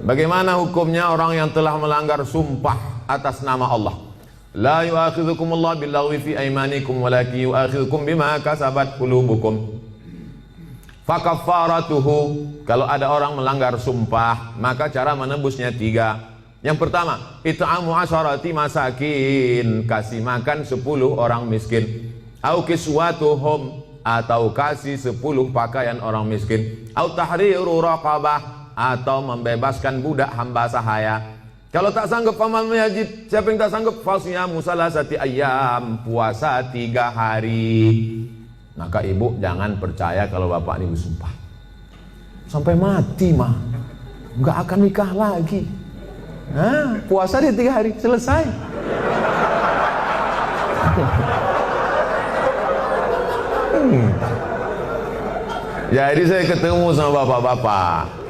Bagaimana hukumnya orang yang telah melanggar sumpah atas nama Allah? La yu'akhidhukumullahu billaghwi fi aymanikum walakin yu'akhidhukum bima kasabat qulubukum. Fakaffaratuhu, kalau ada orang melanggar sumpah, maka cara menebusnya 3. Yang pertama, it'amu asharati masakin, kasih makan 10 orang miskin. Au kiswatuhum, atau kasih 10 pakaian orang miskin. Au tahriru raqabah, atau membebaskan budak hamba sahaya. Kalau tak sanggup paman yajid, siapa yang tak sanggup? Fasyamu salasati ayyam, puasa 3 hari. Maka ibu jangan percaya kalau bapak ini bersumpah. Sampai mati mah nggak akan nikah lagi. Nah, puasa dia 3 hari selesai. Jadi saya ketemu sama bapak-bapak.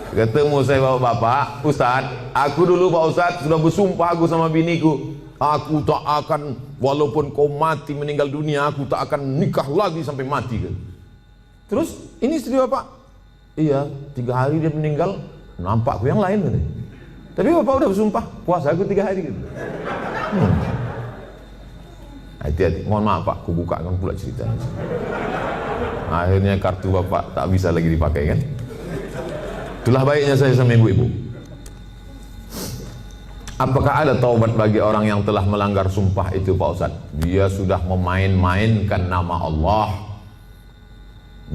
Ketemu saya bapak-bapak, Ustadz, aku dulu Pak Ustadz sudah bersumpah aku sama biniku, aku tak akan, walaupun kau mati meninggal dunia, aku tak akan nikah lagi sampai mati. Terus ini istri bapak, iya 3 hari dia meninggal, nampak aku yang lain kan? Tapi bapak udah bersumpah, puasa aku 3 hari gitu. Hati-hati, mohon maaf Pak, aku bukakan pula cerita. Akhirnya kartu bapak tak bisa lagi dipakai kan? Itulah baiknya saya sama ibu-ibu. Apakah ada taubat bagi orang yang telah melanggar sumpah itu Pak Ustadz? Dia sudah memain-mainkan nama Allah.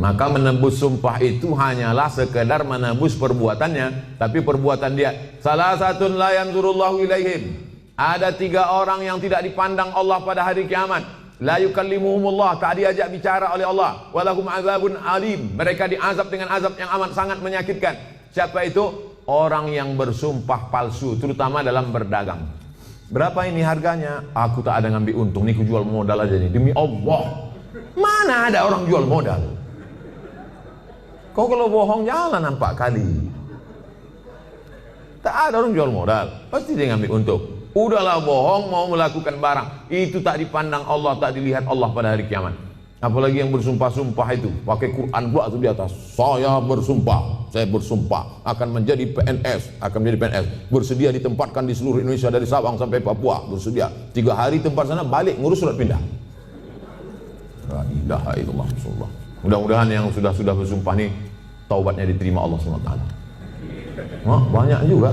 Maka menebus sumpah itu hanyalah sekedar menebus perbuatannya, tapi perbuatan dia. Salah satu la yanzurullahu ilaihim. Ada 3 orang yang tidak dipandang Allah pada hari kiamat. La yukallimuhumullah, tak diajak bicara oleh Allah. Walahum azabun alim, mereka diazab dengan azab yang amat sangat menyakitkan. Siapa itu? Orang yang bersumpah palsu, terutama dalam berdagang. Berapa ini harganya? Aku tak ada ngambil untung, nih aku jual modal aja nih, demi Allah. Mana ada orang jual modal? Kau kalau bohong jalan nampak kali. Tak ada orang jual modal, pasti dia ngambil untung. Udahlah bohong, mau melakukan barang, itu tak dipandang Allah, tak dilihat Allah pada hari kiamat. Apalagi yang bersumpah-sumpah itu, pakai Quran pula tuh di atas. Saya bersumpah akan menjadi PNS, bersedia ditempatkan di seluruh Indonesia dari Sabang sampai Papua, bersedia 3 hari tempat sana, balik ngurus surat pindah. La ilaha illallah. Mudah-mudahan yang sudah bersumpah nih taubatnya diterima Allah SWT. Wah, banyak juga.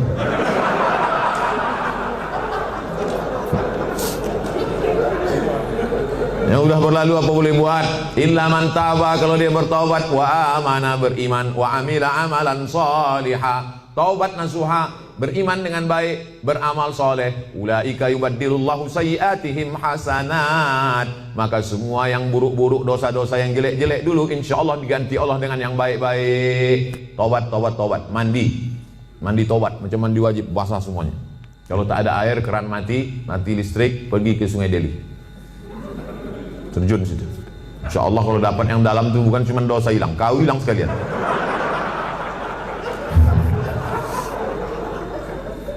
Yang udah berlalu apa boleh buat? Illa man taba, kalau dia bertaubat, wa amana, beriman, wa amila amalan salihah, taubat nasuha, beriman dengan baik, beramal soleh. Ulaika yubaddilullahu sayyiatihim hasanat, maka semua yang buruk-buruk, dosa-dosa yang jelek-jelek dulu, insya Allah diganti Allah dengan yang baik-baik. Tobat, mandi tobat, macam mandi wajib, basah semuanya. Kalau tak ada air, keran mati listrik, pergi ke Sungai Deli, terjun situ. Insya Allah kalau dapat yang dalam itu bukan cuma dosa hilang, kau hilang sekalian.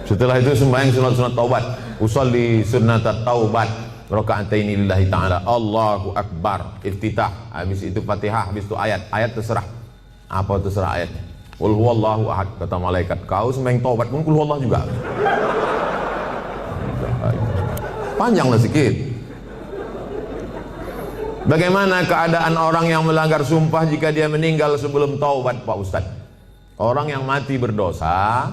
Setelah itu sembahyang sunat-sunat taubat, usolli sunnatat taubat, raka'ataini lillahi ta'ala, Allahu Akbar, iftitah, habis itu Fatihah, habis itu ayat terserah. Apa terserah ayatnya? Qul huwallahu ahad, kata malaikat. Kau sembahyang taubat pun qul huwallah juga. Panjanglah sedikit. Bagaimana keadaan orang yang melanggar sumpah jika dia meninggal sebelum taubat Pak Ustadz? Orang yang mati berdosa,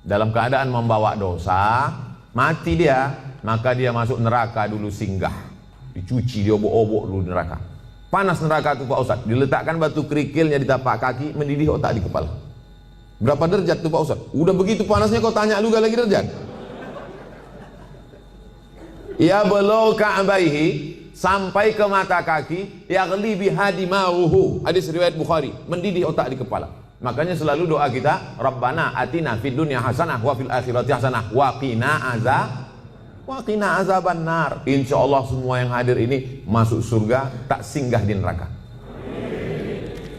dalam keadaan membawa dosa, mati dia, maka dia masuk neraka dulu singgah. Dicuci, diobok-obok dulu neraka. Panas neraka itu Pak Ustadz, diletakkan batu kerikilnya di tapak kaki, mendidih otak di kepala. Berapa derajat tuh Pak Ustadz? Udah begitu panasnya kau tanya juga lagi derajat? Ya belau ka'baihi, sampai ke mata kaki, yaghli bihadimauhu, hadis riwayat Bukhari, mendidih otak di kepala. Makanya selalu doa kita, Rabbana atina fid dunya hasanah wa fil akhirati hasanah wa qina azabannar. Insyaallah semua yang hadir ini masuk surga, tak singgah di neraka.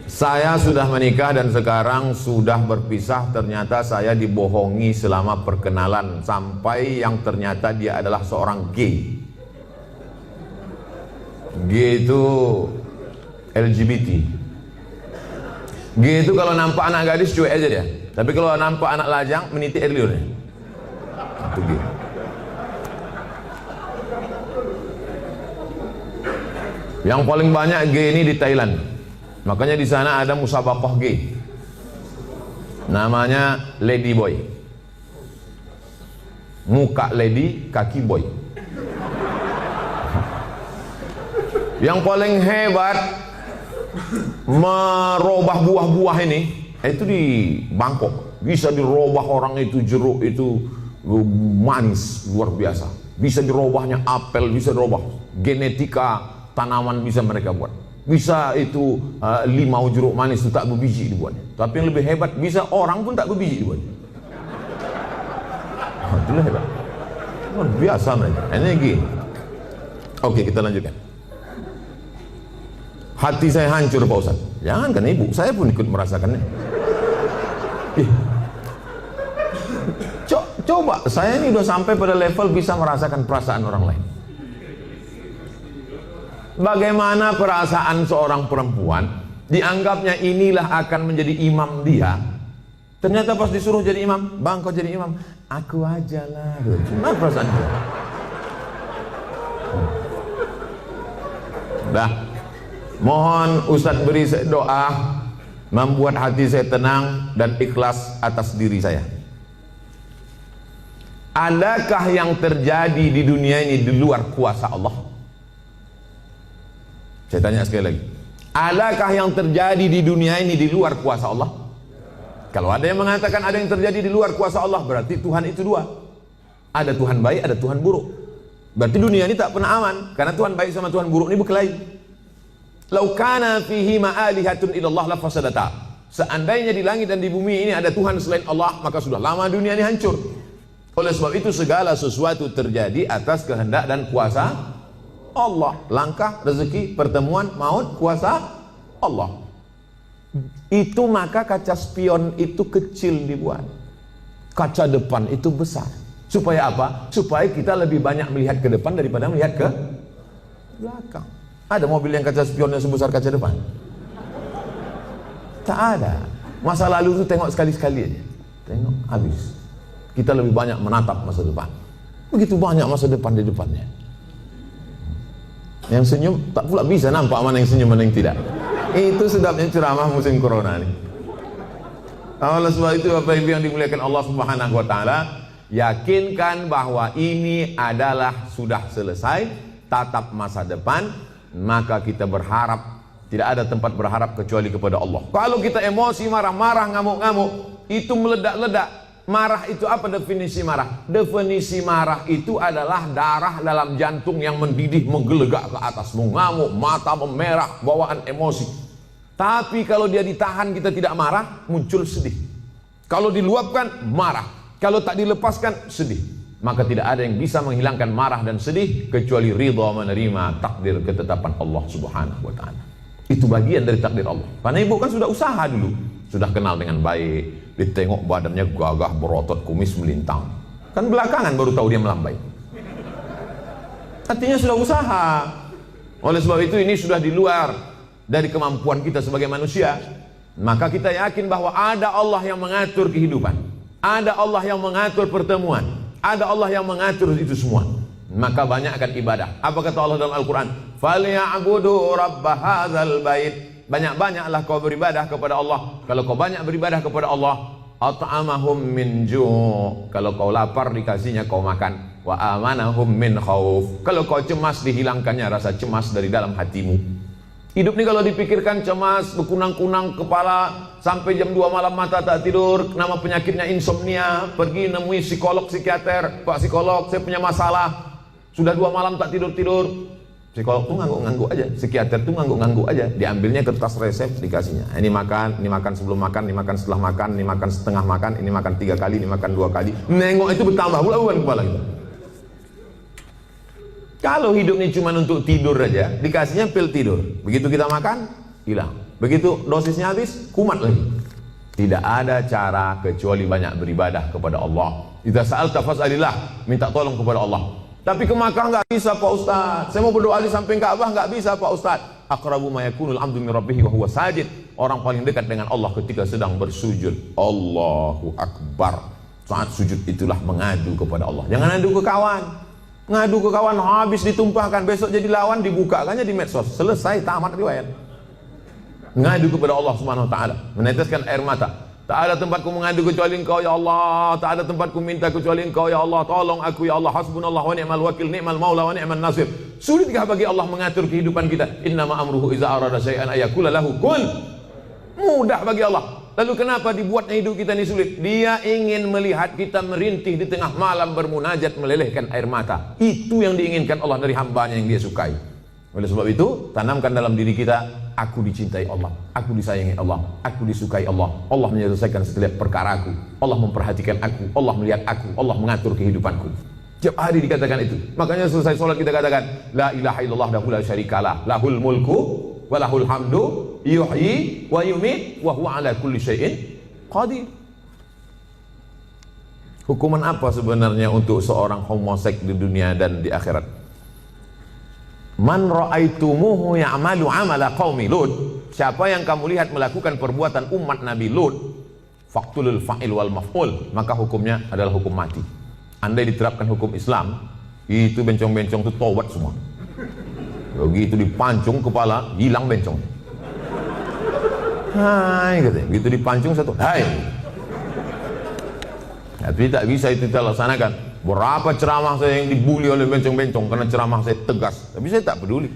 Saya sudah menikah dan sekarang sudah berpisah. Ternyata saya dibohongi selama perkenalan, sampai yang ternyata dia adalah seorang gay. G itu LGBT. G itu kalau nampak anak gadis cuek aja dia, Tapi kalau nampak anak lajang, menitik air liur. Itu dia. Yang paling banyak G ini di Thailand. Makanya di sana ada musabaqah G. Namanya Lady Boy. Muka lady, kaki boy. Yang paling hebat merubah buah-buah ini itu di Bangkok. Bisa dirubah orang itu, jeruk itu manis luar biasa. Bisa dirubahnya apel, bisa dirubah genetika tanaman, bisa mereka buat. Bisa itu limau jeruk manis itu tak berbiji dibuatnya. Tapi yang lebih hebat, bisa orang pun tak berbiji dibuatnya. Itulah hebat. Luar biasa mereka. Ini gini. Oke, kita lanjutkan. Hati saya hancur Pak Ustaz. Jangan kan ibu, saya pun ikut merasakannya. Coba, saya ini udah sampai pada level bisa merasakan perasaan orang lain. Bagaimana perasaan seorang perempuan dianggapnya inilah akan menjadi imam dia. Ternyata pas disuruh jadi imam, bang kau jadi imam, aku aja lah. Gimana perasaan dia? Dah, mohon Ustadz beri doa membuat hati saya tenang dan ikhlas atas diri saya. Adakah yang terjadi di dunia ini di luar kuasa Allah? Saya tanya sekali lagi. Adakah yang terjadi di dunia ini di luar kuasa Allah? Kalau ada yang mengatakan ada yang terjadi di luar kuasa Allah, berarti Tuhan itu dua. Ada Tuhan baik, ada Tuhan buruk. Berarti dunia ini tak pernah aman, karena Tuhan baik sama Tuhan buruk ini berkelahi. Lau kana fihi ma'alihatun illallah la fasadata. Seandainya di langit dan di bumi ini ada Tuhan selain Allah, maka sudah lama dunia ini hancur. Oleh sebab itu segala sesuatu terjadi atas kehendak dan kuasa Allah. Langkah, rezeki, pertemuan, maut, kuasa Allah. Itu maka kaca spion itu kecil dibuat, kaca depan itu besar. Supaya apa? Supaya kita lebih banyak melihat ke depan daripada melihat ke belakang. Ada mobil yang kaca spionnya sebesar kaca depan? Tak ada. Masa lalu itu tengok sekali-sekali aja, tengok habis. Kita lebih banyak menatap masa depan. Begitu banyak masa depan di depannya. Yang senyum tak pula bisa nampak mana yang senyum mana yang tidak. Itu sebabnya ceramah musim corona ini. Oleh sebab itu Bapak Ibu yang dimuliakan Allah Subhanahu wa taala, yakinkan bahwa ini adalah sudah selesai, tatap masa depan, maka kita berharap, tidak ada tempat berharap kecuali kepada Allah. Kalau kita emosi, marah-marah, ngamuk-ngamuk, itu meledak-ledak. Marah itu apa definisi marah? Definisi marah itu adalah darah dalam jantung yang mendidih, menggelegak ke atas, mengamuk, mata memerah, bawaan emosi. Tapi kalau dia ditahan, kita tidak marah, muncul sedih. Kalau diluapkan, marah. Kalau tak dilepaskan, sedih. Maka tidak ada yang bisa menghilangkan marah dan sedih kecuali ridha menerima takdir ketetapan Allah Subhanahu wa taala. Itu bagian dari takdir Allah. Karena ibu kan sudah usaha dulu, sudah kenal dengan baik. Ditengok badannya gagah, berotot, kumis melintang. Kan belakangan baru tahu dia melambai. Artinya sudah usaha. Oleh sebab itu ini sudah di luar dari kemampuan kita sebagai manusia. Maka kita yakin bahwa ada Allah yang mengatur kehidupan. Ada Allah yang mengatur pertemuan. Ada Allah yang mengatur itu semua. Maka banyakkan ibadah. Apa kata Allah dalam Al-Quran? فَلْيَعْبُدُوا رَبَّ هَذَا الْبَيْتِ. Banyak-banyaklah kau beribadah kepada Allah. Kalau kau banyak beribadah kepada Allah, at'amahum min ju'. Kalau kau lapar dikasihnya kau makan. Wa amanahum min khauf. Kalau kau cemas dihilangkannya rasa cemas dari dalam hatimu. Hidup ini kalau dipikirkan cemas, berkunang-kunang kepala, sampai jam 2 malam mata tak tidur, nama penyakitnya insomnia, pergi nemui psikolog, psikiater, Pak psikolog saya punya masalah, sudah 2 malam tak tidur-tidur. Psikolog tuh ngangguk-ngangguk aja, psikiater tuh ngangguk-ngangguk aja, diambilnya kertas resep dikasihnya. Ini makan sebelum makan, ini makan setelah makan, ini makan setengah makan, ini makan 3 kali, ini makan 2 kali. Nengok itu bertambah pula beban kepala kita. Kalau hidup ini cuma untuk tidur aja, dikasihnya pil tidur. Begitu kita makan, hilang. Begitu dosisnya habis, kumat lagi. Tidak ada cara kecuali banyak beribadah kepada Allah. Idza sa'alta fas'alillah, minta tolong kepada Allah. Tapi ke Makkah nggak bisa Pak Ustaz. Saya mau berdoa di samping Ka'bah nggak bisa Pak Ustaz. aqrabu ma yakunul 'abdu min rabbih wa huwa sajid. Orang paling dekat dengan Allah ketika sedang bersujud. Allahu akbar. Saat sujud itulah mengadu kepada Allah. Jangan adu ke kawan. Ngadu ke kawan habis ditumpahkan, besok jadi lawan dibukakannya di medsos. Selesai, tamat riwayat. Ngadu kepada Allah Subhanahu wa taala, meneteskan air mata. Tak ada tempatku mengadu kecuali Engkau ya Allah, tak ada tempatku minta kecuali Engkau ya Allah, tolong aku ya Allah, hasbunallah wa ni'mal wakil, ni'mal maula wa ni'man nasir. Sulitkah bagi Allah mengatur kehidupan kita? Innama amruhu iza arada syai'an ayakula lahu kun. Mudah bagi Allah. Lalu kenapa dibuatnya hidup kita ini sulit? Dia ingin melihat kita merintih di tengah malam bermunajat melelehkan air mata. Itu yang diinginkan Allah dari hambanya yang dia sukai. Oleh sebab itu, tanamkan dalam diri kita, aku dicintai Allah, aku disayangi Allah, aku disukai Allah, Allah menyelesaikan setiap perkaraku, Allah memperhatikan aku, Allah melihat aku, Allah mengatur kehidupanku. Tiap hari dikatakan itu. Makanya selesai sholat kita katakan, la ilaha illallah wahdahu la syarikalah, lahul mulku wa lahul hamdu, yuhyi wa yumiit wa huwa ala kulli syai'in qadir. Hukuman apa sebenarnya untuk seorang homoseks di dunia dan di akhirat? Man ra'aitumuhu ya'malu 'amala qaumi Lut. Siapa yang kamu lihat melakukan perbuatan umat Nabi Lut, faqtulul fa'il wal maf'ul, maka hukumnya adalah hukum mati. Andai diterapkan hukum Islam, itu bencong-bencong itu taubat semua. Begitu dipancung kepala, hilang bencong. Hai katanya, begitu dipancung satu, hai. Tapi tak bisa itu kita laksanakan. Berapa ceramah saya yang dibully oleh bencong-bencong karena ceramah saya tegas, tapi saya tak peduli.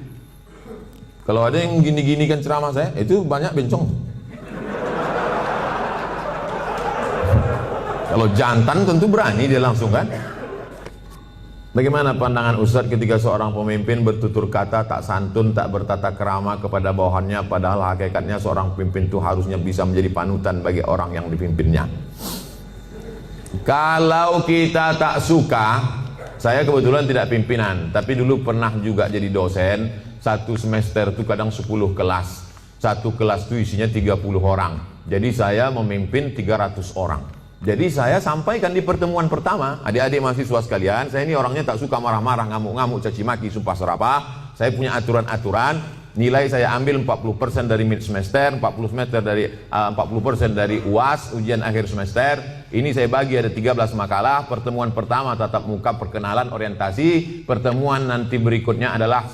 Kalau ada yang gini-gini kan ceramah saya, itu banyak bencong. Kalau jantan tentu berani dia langsung kan. Bagaimana pandangan Ustadz ketika seorang pemimpin bertutur kata tak santun, tak bertata krama kepada bawahannya, padahal hakikatnya seorang pemimpin itu harusnya bisa menjadi panutan bagi orang yang dipimpinnya. Kalau kita tak suka, saya kebetulan tidak pimpinan, tapi dulu pernah juga jadi dosen. Satu semester itu kadang 10 kelas. Satu kelas itu isinya 30 orang. Jadi saya memimpin 300 orang. Jadi saya sampaikan di pertemuan pertama, adik-adik mahasiswa sekalian, saya ini orangnya tak suka marah-marah, ngamuk-ngamuk, caci maki, sumpah serapah. Saya punya aturan-aturan. Nilai saya ambil 40% dari mid semester, 40% dari UAS, ujian akhir semester. Ini saya bagi ada 13 makalah. Pertemuan pertama tatap muka, perkenalan, orientasi. Pertemuan nanti berikutnya adalah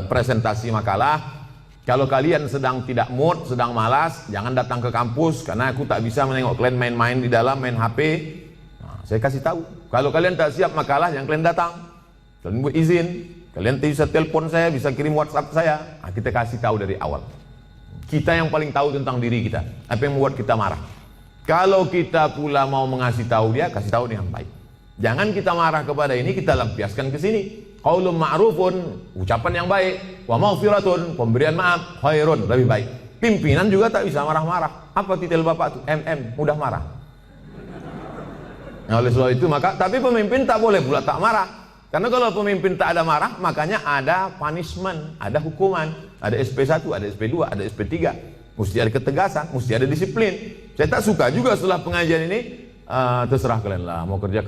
presentasi makalah. Kalau kalian sedang tidak mood, sedang malas, jangan datang ke kampus karena aku tak bisa menengok kalian main-main di dalam, main HP. Nah, saya kasih tahu. Kalau kalian tak siap makalah, jangan kalian datang. Kalian buat izin. Kalian bisa telepon saya, bisa kirim WhatsApp saya. Nah, kita kasih tahu dari awal. Kita yang paling tahu tentang diri kita. Apa yang membuat kita marah? Kalau kita pula mau mengasih tahu dia, kasih tahu dengan baik. Jangan kita marah kepada ini, kita lampiaskan ke sini. Qaulun ma'rufun, ucapan yang baik. Wa maghfiratun, pemberian maaf. Khairun, lebih baik. Pimpinan juga tak bisa marah-marah. Apa titel bapak itu? MM, mudah marah. Nah, oleh sebab itu maka, tapi pemimpin tak boleh pula tak marah. Karena kalau pemimpin tak ada marah, makanya ada punishment, ada hukuman, ada SP1, ada SP2, ada SP3. Mesti ada ketegasan, mesti ada disiplin. Saya tak suka juga setelah pengajian ini, terserah kalian lah, mau kerja.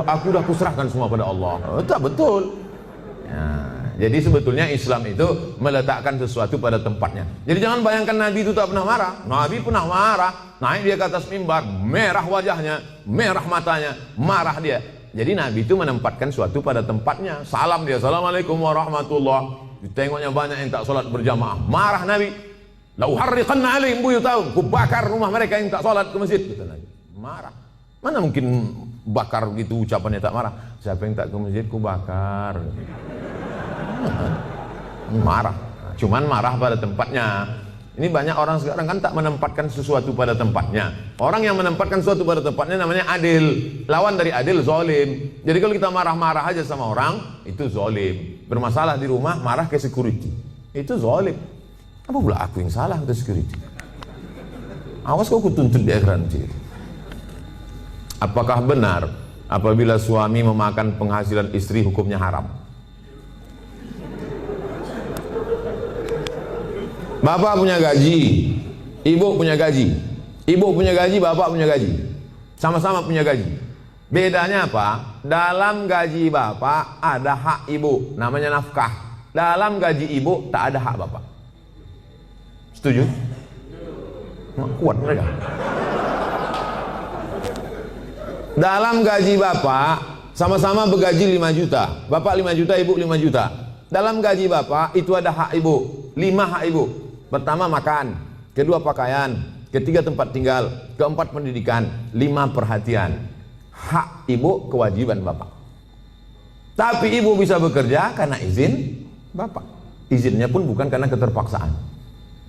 Aku udah kuserahkan semua pada Allah. Tak betul. Ya, jadi sebetulnya Islam itu meletakkan sesuatu pada tempatnya. Jadi jangan bayangkan Nabi itu tak pernah marah. Nabi pernah marah, naik dia ke atas mimbar, merah wajahnya, merah matanya, marah dia. Jadi Nabi itu menempatkan suatu pada tempatnya. Salam dia, assalamualaikum warahmatullahi. Ditengoknya banyak yang tak sholat berjamaah, marah Nabi. La uharriqanna alaihim buyutahum, ku bakar rumah mereka yang tak sholat ke masjid, kata Nabi. Marah. Mana mungkin bakar gitu ucapannya tak marah. Siapa yang tak ke masjid ku bakar. Marah. Cuman marah pada tempatnya. Ini banyak orang sekarang kan tak menempatkan sesuatu pada tempatnya. Orang yang menempatkan sesuatu pada tempatnya namanya adil. Lawan dari adil zolim. Jadi kalau kita marah-marah aja sama orang, itu zolim. Bermasalah di rumah, marah ke security, itu zolim. Apa pula aku yang salah ke security? Awas kau kutuntut di ekran. Apakah benar apabila suami memakan penghasilan istri hukumnya haram? Bapak punya gaji, ibu punya gaji. Ibu punya gaji, bapak punya gaji. Sama-sama punya gaji. Bedanya apa? Dalam gaji bapak ada hak ibu, namanya nafkah. dalam gaji ibu tak ada hak bapak. Setuju? Kuat mereka. Dalam gaji bapak, sama-sama bergaji 5 juta. Bapak 5 juta, ibu 5 juta. Dalam gaji bapak itu ada hak ibu, 5 hak ibu. Pertama makan, kedua pakaian, ketiga tempat tinggal, keempat pendidikan, 5 perhatian. Hak ibu, kewajiban bapak. Tapi ibu bisa bekerja karena izin bapak. Izinnya pun bukan karena keterpaksaan.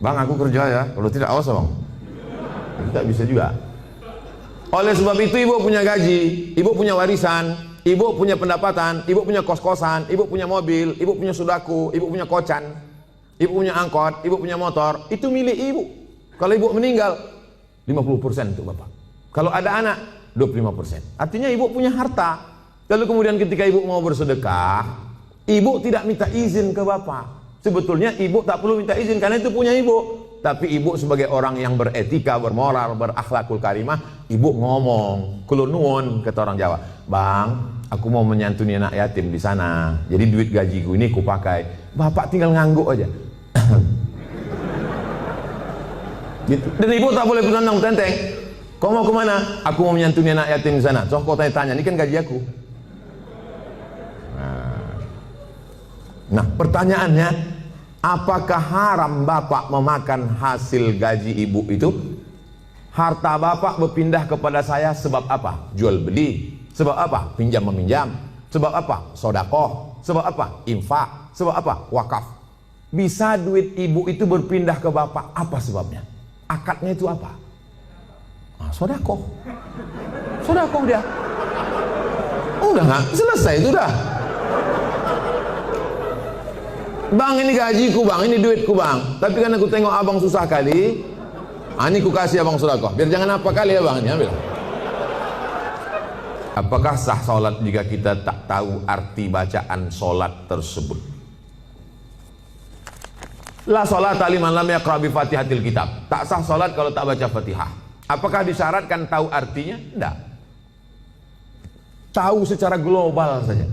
Bang, aku kerja ya, kalau tidak awas bang. Tidak bisa juga. Oleh sebab itu ibu punya gaji, ibu punya warisan, ibu punya pendapatan, ibu punya kos-kosan, ibu punya mobil, ibu punya sudaku, ibu punya kocan, ibu punya angkot, ibu punya motor, itu milik ibu. Kalau ibu meninggal, 50% untuk bapak. Kalau ada anak, 25%. Artinya ibu punya harta. Lalu kemudian ketika ibu mau bersedekah, ibu tidak minta izin ke bapak. Sebetulnya ibu tak perlu minta izin karena itu punya ibu. Tapi ibu sebagai orang yang beretika, bermoral, berakhlakul karimah, ibu ngomong, kulo nuwun, kata orang Jawa, bang, aku mau menyantuni anak yatim di sana. Jadi duit gajiku ini ku pakai. Bapak tinggal ngangguk aja. Gitu. Dan ibu tak boleh bertantang tenteng. Kau mau kemana? Aku mau menyantuni anak yatim di sana. So kau tanya, ini kan gaji aku. Nah, pertanyaannya, apakah haram bapak memakan hasil gaji ibu itu? Harta bapak berpindah kepada saya sebab apa? Jual beli. Sebab apa? Pinjam meminjam. Sebab apa? Sodakoh. Sebab apa? Infak. Sebab apa? Wakaf. Bisa duit ibu itu berpindah ke bapak, apa sebabnya? Akadnya itu apa? Sodakoh. Sodakoh dia. Udah nggak? Selesai itu dah. Bang, ini gajiku bang, ini duitku bang. Tapi kan aku tengok abang susah kali, ini ku kasih abang sedekah. Biar jangan apa kali ya bang, ini ambil. Apakah sah sholat jika kita tak tahu arti bacaan sholat tersebut? La sholat liman lam yaqra bi fatihatil kitab. Tak sah sholat kalau tak baca fatihah. Apakah disyaratkan tahu artinya? Tidak. Tahu secara global saja.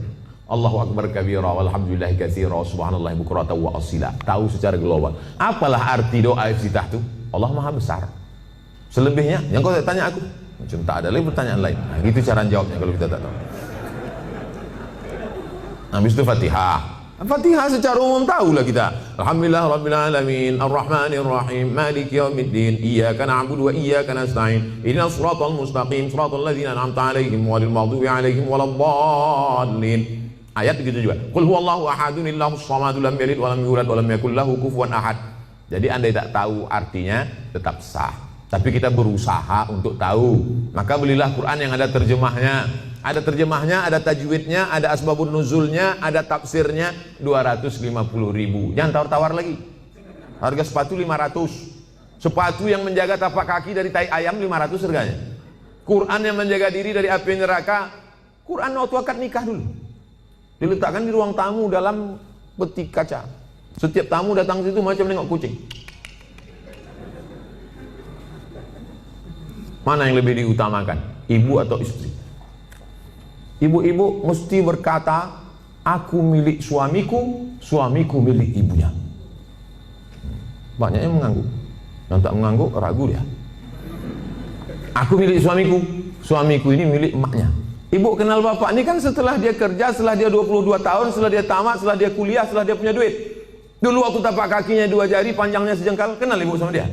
Allahu akbar kabira walhamdulillahi katsira subhanallahi bukratan wa asila. Tahu secara global. Apalah arti doa iftitah itu? Allah Maha besar. Selebihnya yang kau tanya aku, macam tak ada lagi pertanyaan lain. Nah, gitu cara jawabnya kalau kita tak tahu. Habis itu Fatihah. Fatihah secara umum tahulah kita. Alhamdulillah rabbil alamin arrahmanir rahim maliki yaumiddin iyyaka na'budu wa iyyaka nasta'in ihdinas siratal mustaqim siratal ladzina an'amta 'alaihim ghairil maghdubi 'alaihim waladdallin. Ayat begitu juga. Qul huwallahu ahadun illahus samadu lam yalid wa lam yulad wa lam yakul lahu kufuwan ahad. Jadi andai tak tahu artinya tetap sah. Tapi kita berusaha untuk tahu. Maka belilah Quran yang ada terjemahnya. Ada terjemahnya, ada tajwidnya, ada asbabun nuzulnya, ada tafsirnya. 250.000. Jangan tawar-tawar lagi. Harga sepatu 500. Sepatu yang menjaga tapak kaki dari tai ayam 500 harganya. Quran yang menjaga diri dari api neraka. Quran waktu akad nikah dulu diletakkan di ruang tamu dalam peti kaca. Setiap tamu datang situ macam nengok kucing. Mana yang lebih diutamakan, ibu atau istri? Ibu-ibu mesti berkata, aku milik suamiku, suamiku milik ibunya. Banyak yang mengangguk. Yang tak mengangguk ragu dia. Aku milik suamiku, suamiku ini milik emaknya. Ibu kenal bapak ini kan setelah dia kerja, setelah dia 22 tahun, setelah dia tamat, setelah dia kuliah, setelah dia punya duit. Dulu waktu tapak kakinya 2 jari, panjangnya sejengkal, kenal ibu sama dia?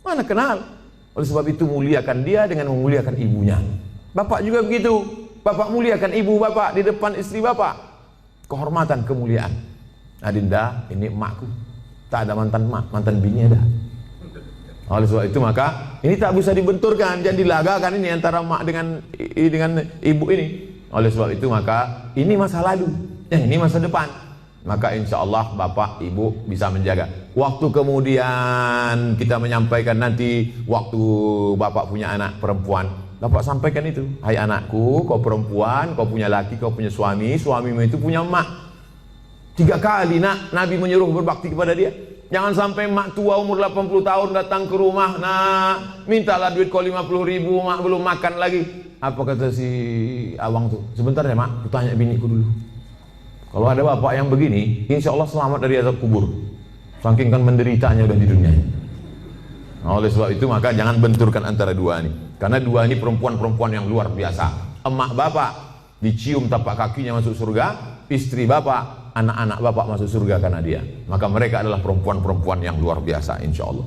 Mana kenal? Oleh sebab itu muliakan dia dengan memuliakan ibunya. Bapak juga begitu. Bapak muliakan ibu bapak di depan istri bapak. Kehormatan, kemuliaan. Adinda, ini emakku. Tak ada mantan emak, mantan bini ada. Oleh sebab itu maka ini tak bisa dibenturkan, jangan dilagakan ini antara mak dengan ibu ini. Oleh sebab itu maka ini masa lalu, ini masa depan. Maka insya Allah bapak ibu bisa menjaga. Waktu kemudian kita menyampaikan nanti waktu bapak punya anak perempuan, bapak sampaikan itu, hai anakku, kau perempuan, kau punya laki, kau punya suami, suamimu itu punya emak. 3 kali nak Nabi menyuruh berbakti kepada dia. Jangan sampai mak tua umur 80 tahun datang ke rumah, nah mintalah duit kau 50.000, mak belum makan lagi. Apa kata si awang tuh? Sebentar ya mak, aku tanya biniku dulu. Kalau ada bapak yang begini, insya Allah selamat dari azab kubur. Saking kan menderitanya udah di dunia. Nah, oleh sebab itu maka jangan benturkan antara dua ini. Karena dua ini perempuan-perempuan yang luar biasa. Emak bapak dicium tapak kakinya masuk surga, istri bapak, anak-anak bapak masuk surga karena dia. Maka mereka adalah perempuan-perempuan yang luar biasa insya Allah.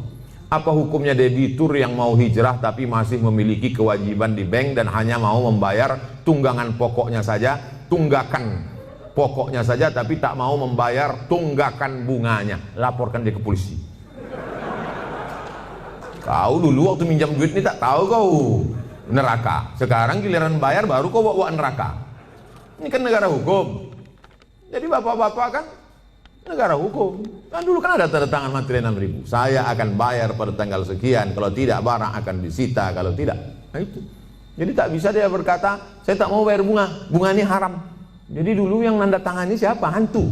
Apa hukumnya debitur yang mau hijrah tapi masih memiliki kewajiban di bank dan hanya mau membayar tunggangan pokoknya saja, tunggakan pokoknya saja tapi tak mau membayar tunggakan bunganya? Laporkan dia ke polisi. Kau dulu waktu minjam duit ini tak tahu kau neraka. Sekarang giliran bayar baru kau bawa neraka. Ini kan negara hukum. Jadi bapak-bapak kan negara hukum. Kan dulu kan ada tanda tangan materi 6.000. Saya akan bayar pada tanggal sekian. Kalau tidak barang akan disita. Kalau tidak, nah itu. Jadi tak bisa dia berkata saya tak mau bayar bunga. Bunga ini haram. Jadi dulu yang nanda tangani siapa? Hantu.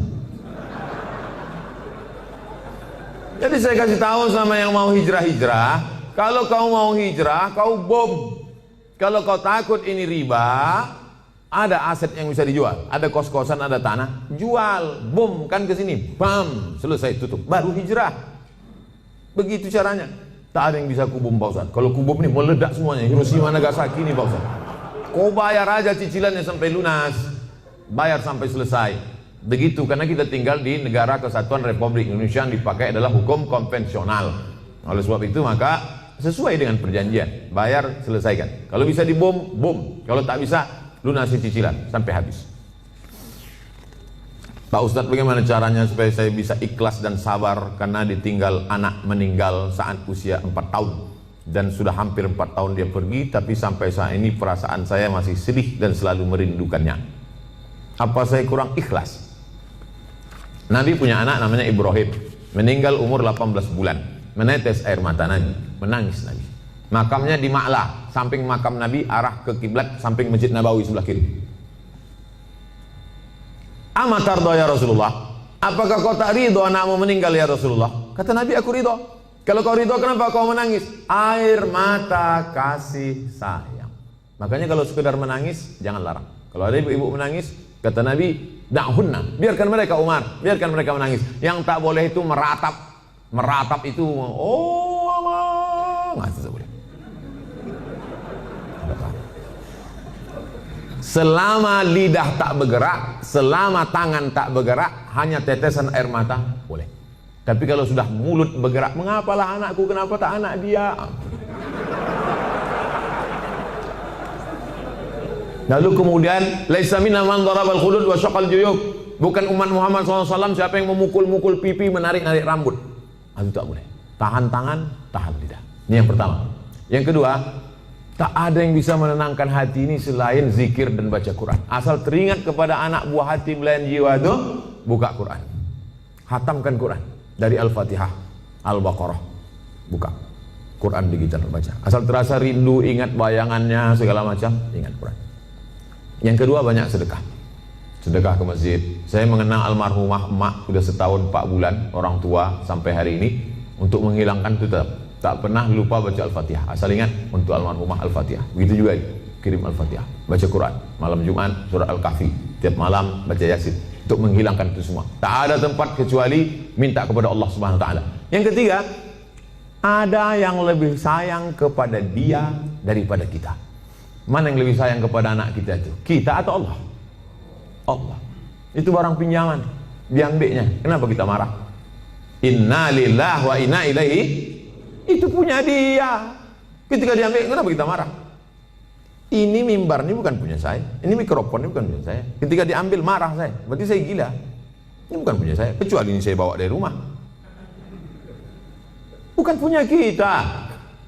Jadi saya kasih tahu sama yang mau hijrah-hijrah, kalau kau mau hijrah, kau bom. Kalau kau takut ini riba, ada aset yang bisa dijual, ada kos-kosan, ada tanah, jual, bom kan ke sini, bam, selesai tutup, baru hijrah. Begitu caranya. Tak ada yang bisa kubom Pak Ustaz. Kalau kubom ini meledak semuanya, Hiroshima Nagasaki ini Pak Ustaz. Kau bayar aja cicilannya sampai lunas, bayar sampai selesai. Begitu, karena kita tinggal di negara kesatuan Republik Indonesia yang dipakai adalah hukum konvensional. Oleh sebab itu maka sesuai dengan perjanjian, bayar selesaikan. Kalau bisa dibom, bom. Kalau tak bisa, lunasi cicilan sampai habis. Pak Ustadz, bagaimana caranya supaya saya bisa ikhlas dan sabar karena ditinggal anak meninggal saat usia 4 tahun dan sudah hampir 4 tahun dia pergi, tapi sampai saat ini perasaan saya masih sedih dan selalu merindukannya. Apa saya kurang ikhlas? Nabi punya anak namanya Ibrahim, meninggal umur 18 bulan, menetes air mata Nabi, menangis Nabi. Makamnya di Ma'la, samping makam Nabi, arah ke kiblat, samping Masjid Nabawi sebelah kiri. Amatardo ya Rasulullah, apakah kau tak ridho anakmu meninggal ya Rasulullah? Kata Nabi, aku ridho. Kalau kau ridho, kenapa kau menangis? Air mata kasih sayang. Makanya kalau sekedar menangis, jangan larang. Kalau ada ibu-ibu menangis, kata Nabi, da'hunna, biarkan mereka Umar, biarkan mereka menangis. Yang tak boleh itu meratap. Meratap itu, oh Allah, nggak bisa boleh. Selama lidah tak bergerak, selama tangan tak bergerak, hanya tetesan air mata boleh. Tapi kalau sudah mulut bergerak, mengapalah anakku, kenapa tak anak dia? Lalu kemudian, laisa minna man darabal khudud wa syaqal juyub. Bukan umat Muhammad SAW siapa yang memukul-mukul pipi, menarik-narik rambut. Itu tak boleh. Tahan tangan, tahan lidah. Ini yang pertama. Yang kedua, tak ada yang bisa menenangkan hati ini selain zikir dan baca Quran. Asal teringat kepada anak buah hati belayan jiwa itu, buka Quran. Hatamkan Quran dari Al-Fatihah, Al-Baqarah. Buka Quran digital baca. Asal terasa rindu, ingat bayangannya segala macam, ingat Quran. Yang kedua, banyak sedekah. Sedekah ke masjid. Saya mengenal almarhumah emak sudah setahun 4 bulan, orang tua sampai hari ini. Untuk menghilangkan itu tak pernah lupa baca Al-Fatihah. Asal ingat untuk almarhumah Al-Fatihah. Begitu juga kirim Al-Fatihah, baca Quran. Malam Jumat surah Al-Kahfi, tiap malam baca Yasin. Untuk menghilangkan itu semua. Tak ada tempat kecuali minta kepada Allah Subhanahu wa taala. Yang ketiga, ada yang lebih sayang kepada dia daripada kita. Mana yang lebih sayang kepada anak kita itu? Kita atau Allah? Allah. Itu barang pinjaman, diambilnya. Kenapa kita marah? Inna lillahi wa inna ilaihi. Itu punya dia. Ketika diambil, kenapa kita marah? Ini mimbar ini bukan punya saya. Ini mikrofon ini bukan punya saya. Ketika diambil marah saya. Berarti saya gila. Ini bukan punya saya. Kecuali ini saya bawa dari rumah. Bukan punya kita.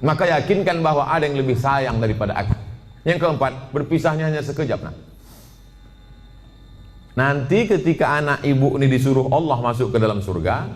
Maka yakinkan bahwa ada yang lebih sayang daripada aku. Yang keempat, berpisahnya hanya sekejap. Nanti ketika anak ibu ini disuruh Allah masuk ke dalam surga,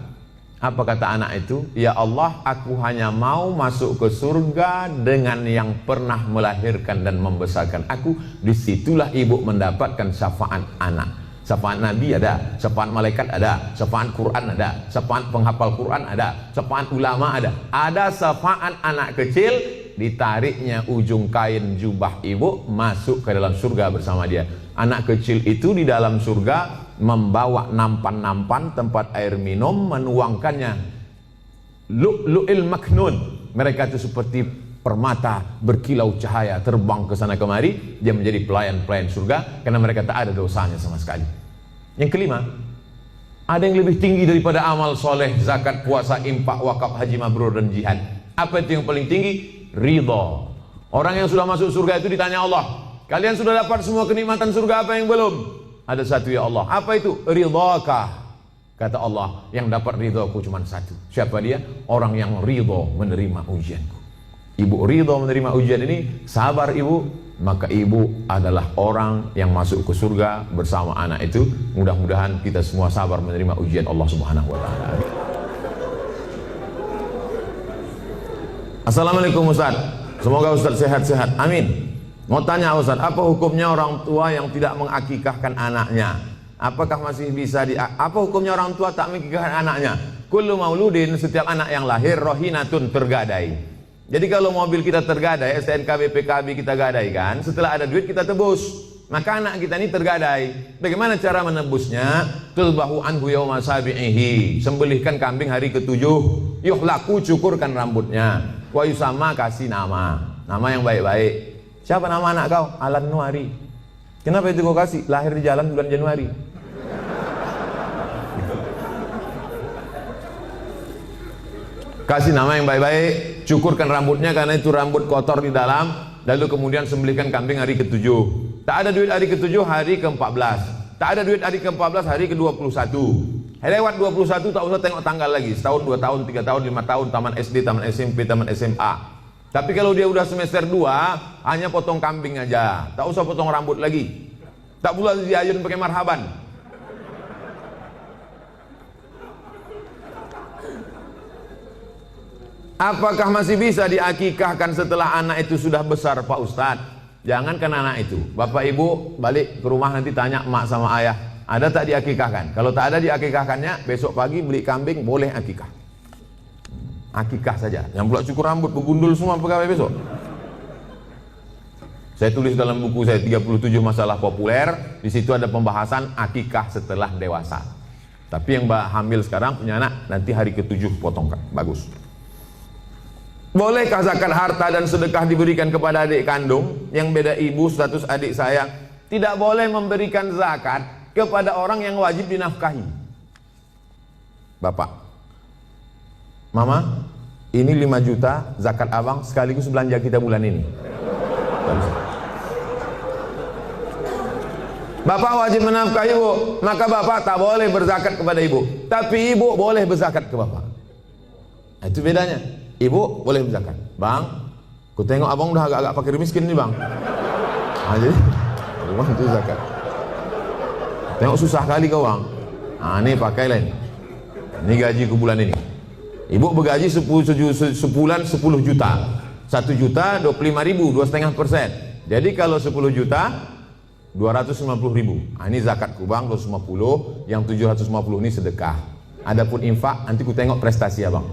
apa kata anak itu? Ya Allah, aku hanya mau masuk ke surga dengan yang pernah melahirkan dan membesarkan aku. Disitulah ibu mendapatkan syafaat anak. Syafaat Nabi ada, syafaat malaikat ada, syafaat Quran ada, syafaat penghafal Quran ada, syafaat ulama ada. Ada syafaat anak kecil, ditariknya ujung kain jubah ibu masuk ke dalam surga bersama dia. Anak kecil itu di dalam surga membawa nampan-nampan tempat air minum, menuangkannya lu'lu'il maknun. Mereka itu seperti permata berkilau cahaya terbang ke sana kemari. Dia menjadi pelayan-pelayan surga karena mereka tak ada dosanya sama sekali. Yang kelima, ada yang lebih tinggi daripada amal soleh, zakat, puasa, infak, wakaf, haji mabrur dan jihad. Apa itu yang paling tinggi? Ridha. Orang yang sudah masuk surga itu ditanya Allah, kalian sudah dapat semua kenikmatan surga, apa yang belum? Ada satu ya Allah. Apa itu? Ridhaka. Kata Allah, yang dapat ridhaku cuma satu. Siapa dia? Orang yang ridha menerima ujianku. Ibu ridha menerima ujian ini, sabar ibu, maka ibu adalah orang yang masuk ke surga bersama anak itu. Mudah-mudahan kita semua sabar menerima ujian Allah Subhanahu wa taala. Assalamualaikum Ustaz. Semoga Ustaz sehat-sehat. Amin. Mau tanya Ustaz, apa hukumnya orang tua yang tidak mengakikahkan anaknya? Apakah masih bisa apa hukumnya orang tua tak mengakikahkan anaknya? Kullu mauludin, setiap anak yang lahir rohinatun, tergadai. Jadi kalau mobil kita tergadai, STNK BPKB kita gadaikan, setelah ada duit kita tebus. Maka anak kita ini tergadai. Bagaimana cara menebusnya? Tulbahu anhu yauma sabi'ihi. Sembelihkan kambing hari ke-7. Yuhlaku, cukurkan rambutnya. Wa yusama, kasih nama. Nama yang baik-baik. Siapa nama anak kau? Alan Nuari. Kenapa itu kau kasih? Lahir di jalan bulan Januari. Kasih nama yang baik-baik, cukurkan rambutnya karena itu rambut kotor di dalam, lalu kemudian sembelihkan kambing hari ke-7. Tak ada duit hari ke-7, hari ke-14. Tak ada duit hari ke-14, hari ke-21. Lewat 21 tak usah tengok tanggal lagi. Setahun, 2 tahun, 3 tahun, 5 tahun, taman SD, taman SMP, taman SMA. Tapi kalau dia udah semester 2, hanya potong kambing aja, tak usah potong rambut lagi. Tak pula diayun pakai marhaban. Apakah masih bisa diakikahkan setelah anak itu sudah besar Pak Ustadz? Jangankan anak itu, bapak ibu balik ke rumah nanti tanya emak sama ayah, ada tak diakikahkan? Kalau tak ada diakikahkannya, besok pagi beli kambing, boleh akikah. Akikah saja, yang pula cukur rambut, begundul semua pegawai besok. Saya tulis dalam buku saya 37 masalah populer, di situ ada pembahasan akikah setelah dewasa. Tapi yang hamil sekarang punya anak, nanti hari ke-7 potongkan, bagus. Bolehkah zakat harta dan sedekah diberikan kepada adik kandung yang beda ibu status adik saya? Tidak boleh memberikan zakat kepada orang yang wajib dinafkahi. Bapak, Mama, ini 5 juta zakat abang sekaligus belanja kita bulan ini. Bapak wajib menafkahi ibu, maka bapak tak boleh berzakat kepada ibu. Tapi ibu boleh berzakat ke bapak. Itu bedanya. Ibu boleh berzakat. Bang, ku tengok abang udah agak-agak fakir miskin nih bang. Nah, jadi bang itu zakat. Tengok susah kali kau bang. Nah, ini pakai lain. Ini gaji ku bulan ini. Ibu bergaji sebulan 10 juta. 1 juta 25.000, 2,5%. Jadi kalau 10 juta 250.000. Nah, ini zakatku bang 250, yang 750 ini sedekah. Adapun infak nanti ku tengok prestasi abang.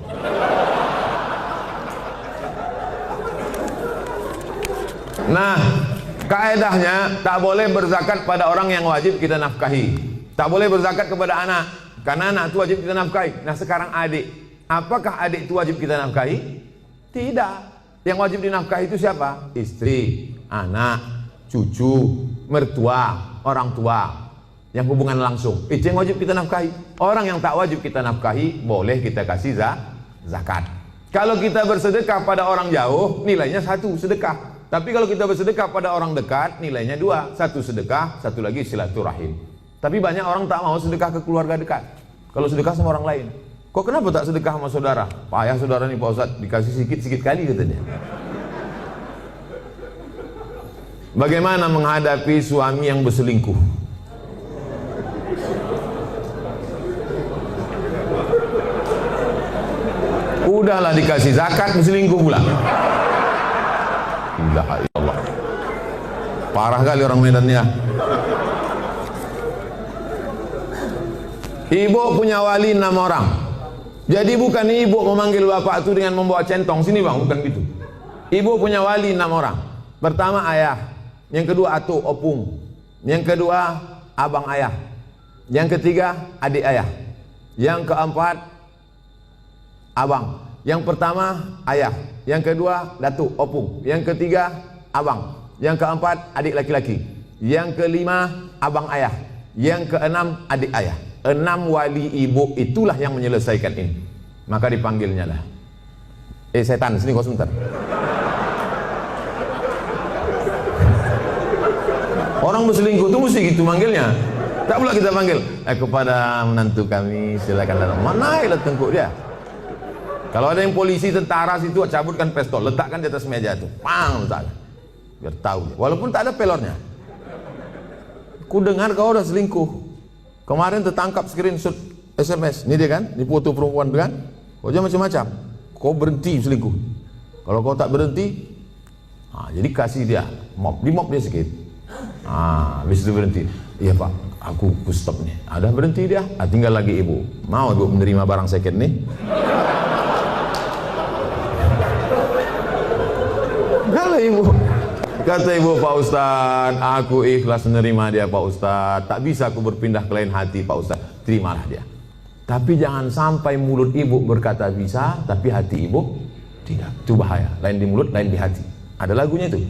Nah, kaedahnya tak boleh berzakat pada orang yang wajib kita nafkahi. Tak boleh berzakat kepada anak, karena anak itu wajib kita nafkahi. Nah sekarang adik, apakah adik itu wajib kita nafkahi? Tidak. Yang wajib dinafkahi itu siapa? Istri, anak, cucu, mertua, orang tua, yang hubungan langsung. Itu yang wajib kita nafkahi. Orang yang tak wajib kita nafkahi, boleh kita kasih zakat. Kalau kita bersedekah pada orang jauh, nilainya 1 sedekah. Tapi kalau kita bersedekah pada orang dekat, nilainya 2. 1 sedekah, 1 lagi silaturahim. Tapi banyak orang tak mau sedekah ke keluarga dekat. Kalau sedekah sama orang lain. Kok kenapa tak sedekah sama saudara? Payah saudara nih Pak Ustadz, dikasih sikit-sikit kali katanya. Bagaimana menghadapi suami yang berselingkuh? Udahlah dikasih zakat, berselingkuh pula. Ya Allah, parah kali orang Medan ya. Ibu punya wali 6 orang. Jadi bukan ibu memanggil bapak itu dengan membawa centong sini bang, bukan gitu. Ibu punya wali 6 orang. Pertama ayah, yang kedua atu opung, yang kedua abang ayah, Yang ketiga, adik ayah. Yang keempat, abang. Yang pertama, ayah. Yang kedua, datuk, opung. Yang ketiga, abang. Yang keempat, adik laki-laki. Yang kelima, abang ayah. Yang keenam, adik ayah. 6 wali ibu itulah yang menyelesaikan ini. Maka dipanggilnya lah, setan, sini kau sebentar. Orang berselingkuh itu mesti gitu manggilnya. Tak pula kita panggil, kepada menantu kami silakan datang. Mana ilah tengkuk dia. Kalau ada yang polisi, tentara situ, cabutkan pistol, letakkan di atas meja itu, pang, letakkan. Biar tahu dia. Walaupun tak ada pelornya. Ku dengar kau udah selingkuh. Kemarin tertangkap screenshot SMS. Ini dia kan, ini foto perempuan kan. Kau jangan macam-macam. Kau berhenti selingkuh. Kalau kau tak berhenti, jadi kasih dia mop, di mop dia sikit. Habis itu berhenti. Iya pak, aku stop nih. Ada berhenti dia. Tinggal lagi ibu. Mau ibu menerima barang second nih? Kalau ibu kata ibu, Pak Ustadz, aku ikhlas menerima dia Pak Ustadz. Tak bisa aku berpindah ke lain hati Pak Ustadz. Terimalah dia. Tapi jangan sampai mulut ibu berkata bisa, tapi hati ibu tidak. Itu bahaya. Lain di mulut, lain di hati. Ada lagunya itu.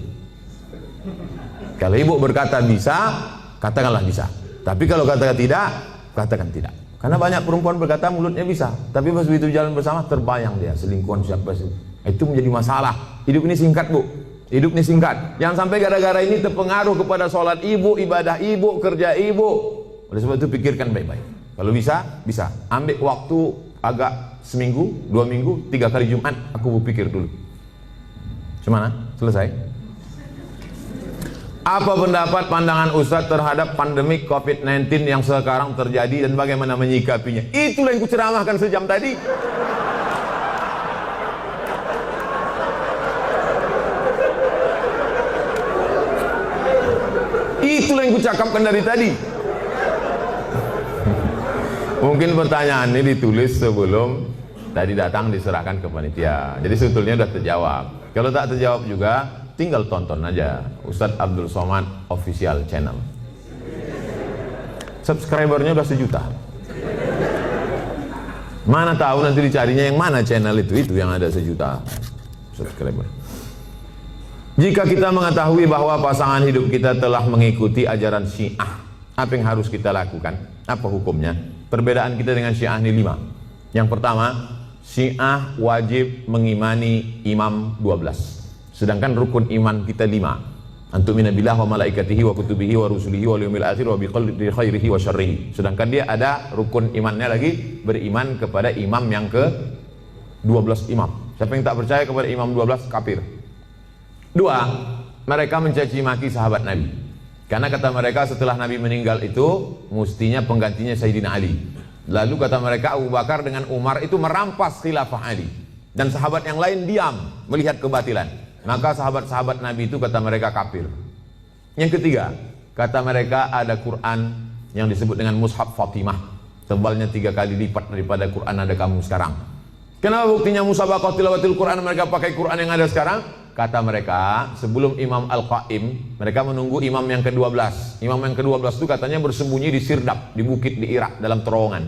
Kalau ibu berkata bisa, katakanlah bisa. Tapi kalau katakan tidak, katakan tidak. Karena banyak perempuan berkata mulutnya bisa, tapi pas begitu jalan bersama terbayang dia selingkuhan siapa sih. Itu menjadi masalah. Hidup ini singkat bu. Hidup ini singkat. Jangan sampai gara-gara ini terpengaruh kepada sholat ibu, ibadah ibu, kerja ibu. Oleh sebab itu pikirkan baik-baik. Kalau bisa, bisa. Ambil waktu agak seminggu, 2 minggu, 3 kali Jumat. Aku berpikir dulu. Gimana? Selesai. Apa pendapat pandangan Ustadz terhadap pandemik COVID-19 yang sekarang terjadi dan bagaimana menyikapinya? Itulah yang kuceramahkan sejam tadi. Itulah yang kucakapkan dari tadi. Mungkin pertanyaan ini ditulis sebelum tadi datang diserahkan ke panitia. Jadi sebetulnya sudah terjawab. Kalau tak terjawab juga, tinggal tonton aja Ustadz Abdul Somad Official Channel. Subscribernya udah 1 juta. Mana tahu nanti dicarinya yang mana channel itu yang ada 1 juta subscriber. Jika kita mengetahui bahwa pasangan hidup kita telah mengikuti ajaran Syiah, apa yang harus kita lakukan? Apa hukumnya? Perbedaan kita dengan Syiah ini 5. Yang pertama, Syiah wajib mengimani imam 12. Sedangkan rukun iman kita 5. Antumina billah wa malaikatihi wa kutubihi wa rusulihi wa yaumil akhir wa biqadri khairihi wa syarrihi. Sedangkan dia ada rukun imannya lagi, beriman kepada imam yang ke 12 imam. Siapa yang tak percaya kepada imam 12 kafir. 2, mereka mencaci maki sahabat Nabi. Karena kata mereka setelah Nabi meninggal itu mestinya penggantinya Sayyidina Ali. Lalu kata mereka Abu Bakar dengan Umar itu merampas khilafah Ali. Dan sahabat yang lain diam melihat kebatilan. Maka sahabat-sahabat Nabi itu kata mereka kafir. Yang ketiga, kata mereka ada Quran yang disebut dengan Mushaf Fatimah. Tebalnya 3 kali lipat daripada Quran ada kamu sekarang. Kenapa buktinya musabaqah tilawatil Quran mereka pakai Quran yang ada sekarang? Kata mereka, sebelum Imam Al-Qaim, mereka menunggu imam yang ke-12. Imam yang ke-12 itu katanya bersembunyi di Sirdap, di bukit di Irak, dalam terowongan.